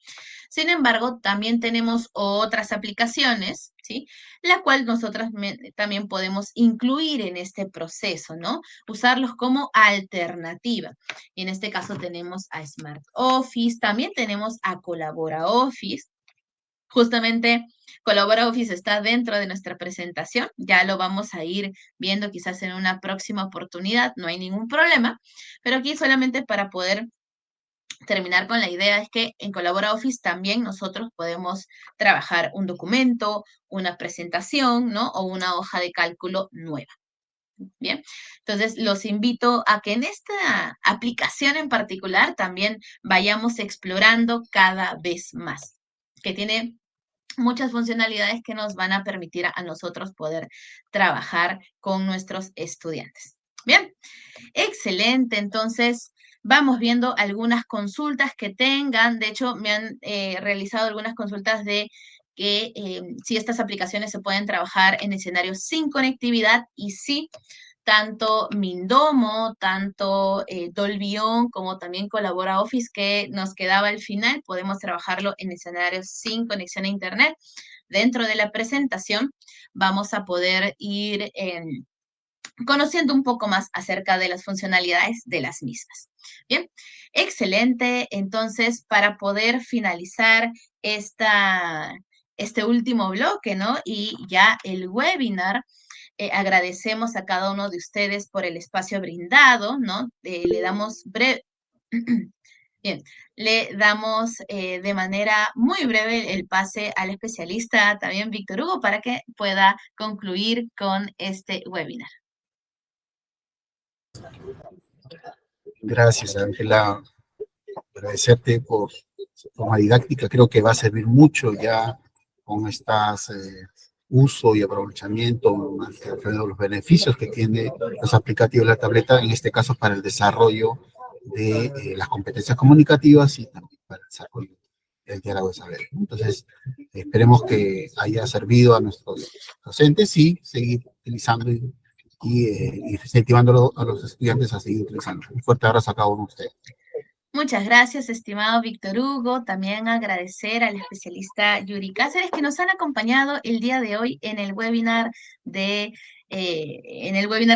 Speaker 1: Sin embargo, también tenemos otras aplicaciones, ¿sí? La cual nosotros también podemos incluir en este proceso, ¿no? Usarlos como alternativa. Y en este caso tenemos a Smart Office, también tenemos a Colabora Office. Justamente Colabora Office está dentro de nuestra presentación, ya lo vamos a ir viendo quizás en una próxima oportunidad, no hay ningún problema, pero aquí solamente para poder terminar con la idea es que en Colabora Office también nosotros podemos trabajar un documento, una presentación, ¿no? O una hoja de cálculo nueva. Bien, entonces los invito a que en esta aplicación en particular también vayamos explorando cada vez más, que tiene muchas funcionalidades que nos van a permitir a nosotros poder trabajar con nuestros estudiantes. Bien, excelente. Entonces, vamos viendo algunas consultas que tengan. De hecho, me han realizado algunas consultas de que si estas aplicaciones se pueden trabajar en escenarios sin conectividad y sí, tanto Mindomo, tanto Dolbion, como también Colabora Office, que nos quedaba al final, podemos trabajarlo en escenarios sin conexión a Internet. Dentro de la presentación vamos a poder ir conociendo un poco más acerca de las funcionalidades de las mismas. Bien, excelente. Entonces, para poder finalizar este último bloque, ¿no? Y ya el webinar, agradecemos a cada uno de ustedes por el espacio brindado, ¿no? Le damos breve... Bien, le damos de manera muy breve el pase al especialista, también Víctor Hugo, para que pueda concluir con este webinar.
Speaker 2: Gracias, Ángela. Agradecerte por su forma didáctica. Creo que va a servir mucho ya con estas uso y aprovechamiento de los beneficios que tiene los aplicativos de la tableta, en este caso para el desarrollo de las competencias comunicativas y también para el desarrollo del diálogo de saber. Entonces, esperemos que haya servido a nuestros docentes y seguir utilizando y incentivando a los estudiantes a seguir utilizando. Un fuerte abrazo a cada uno de ustedes.
Speaker 1: Muchas gracias, estimado Víctor Hugo. También agradecer al especialista Yuri Cáceres que nos han acompañado el día de hoy en el webinar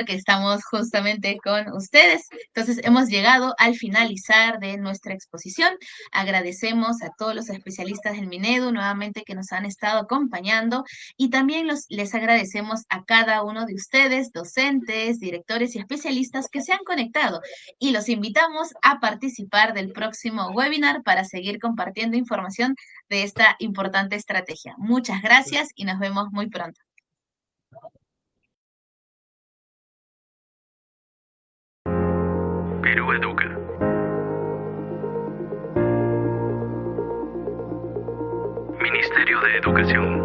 Speaker 1: que estamos justamente con ustedes. Entonces, hemos llegado al finalizar de nuestra exposición. Agradecemos a todos los especialistas del Minedu nuevamente que nos han estado acompañando y también les agradecemos a cada uno de ustedes, docentes, directores y especialistas que se han conectado y los invitamos a participar del próximo webinar para seguir compartiendo información de esta importante estrategia. Muchas gracias y nos vemos muy pronto.
Speaker 4: Perú Educa. Ministerio de Educación.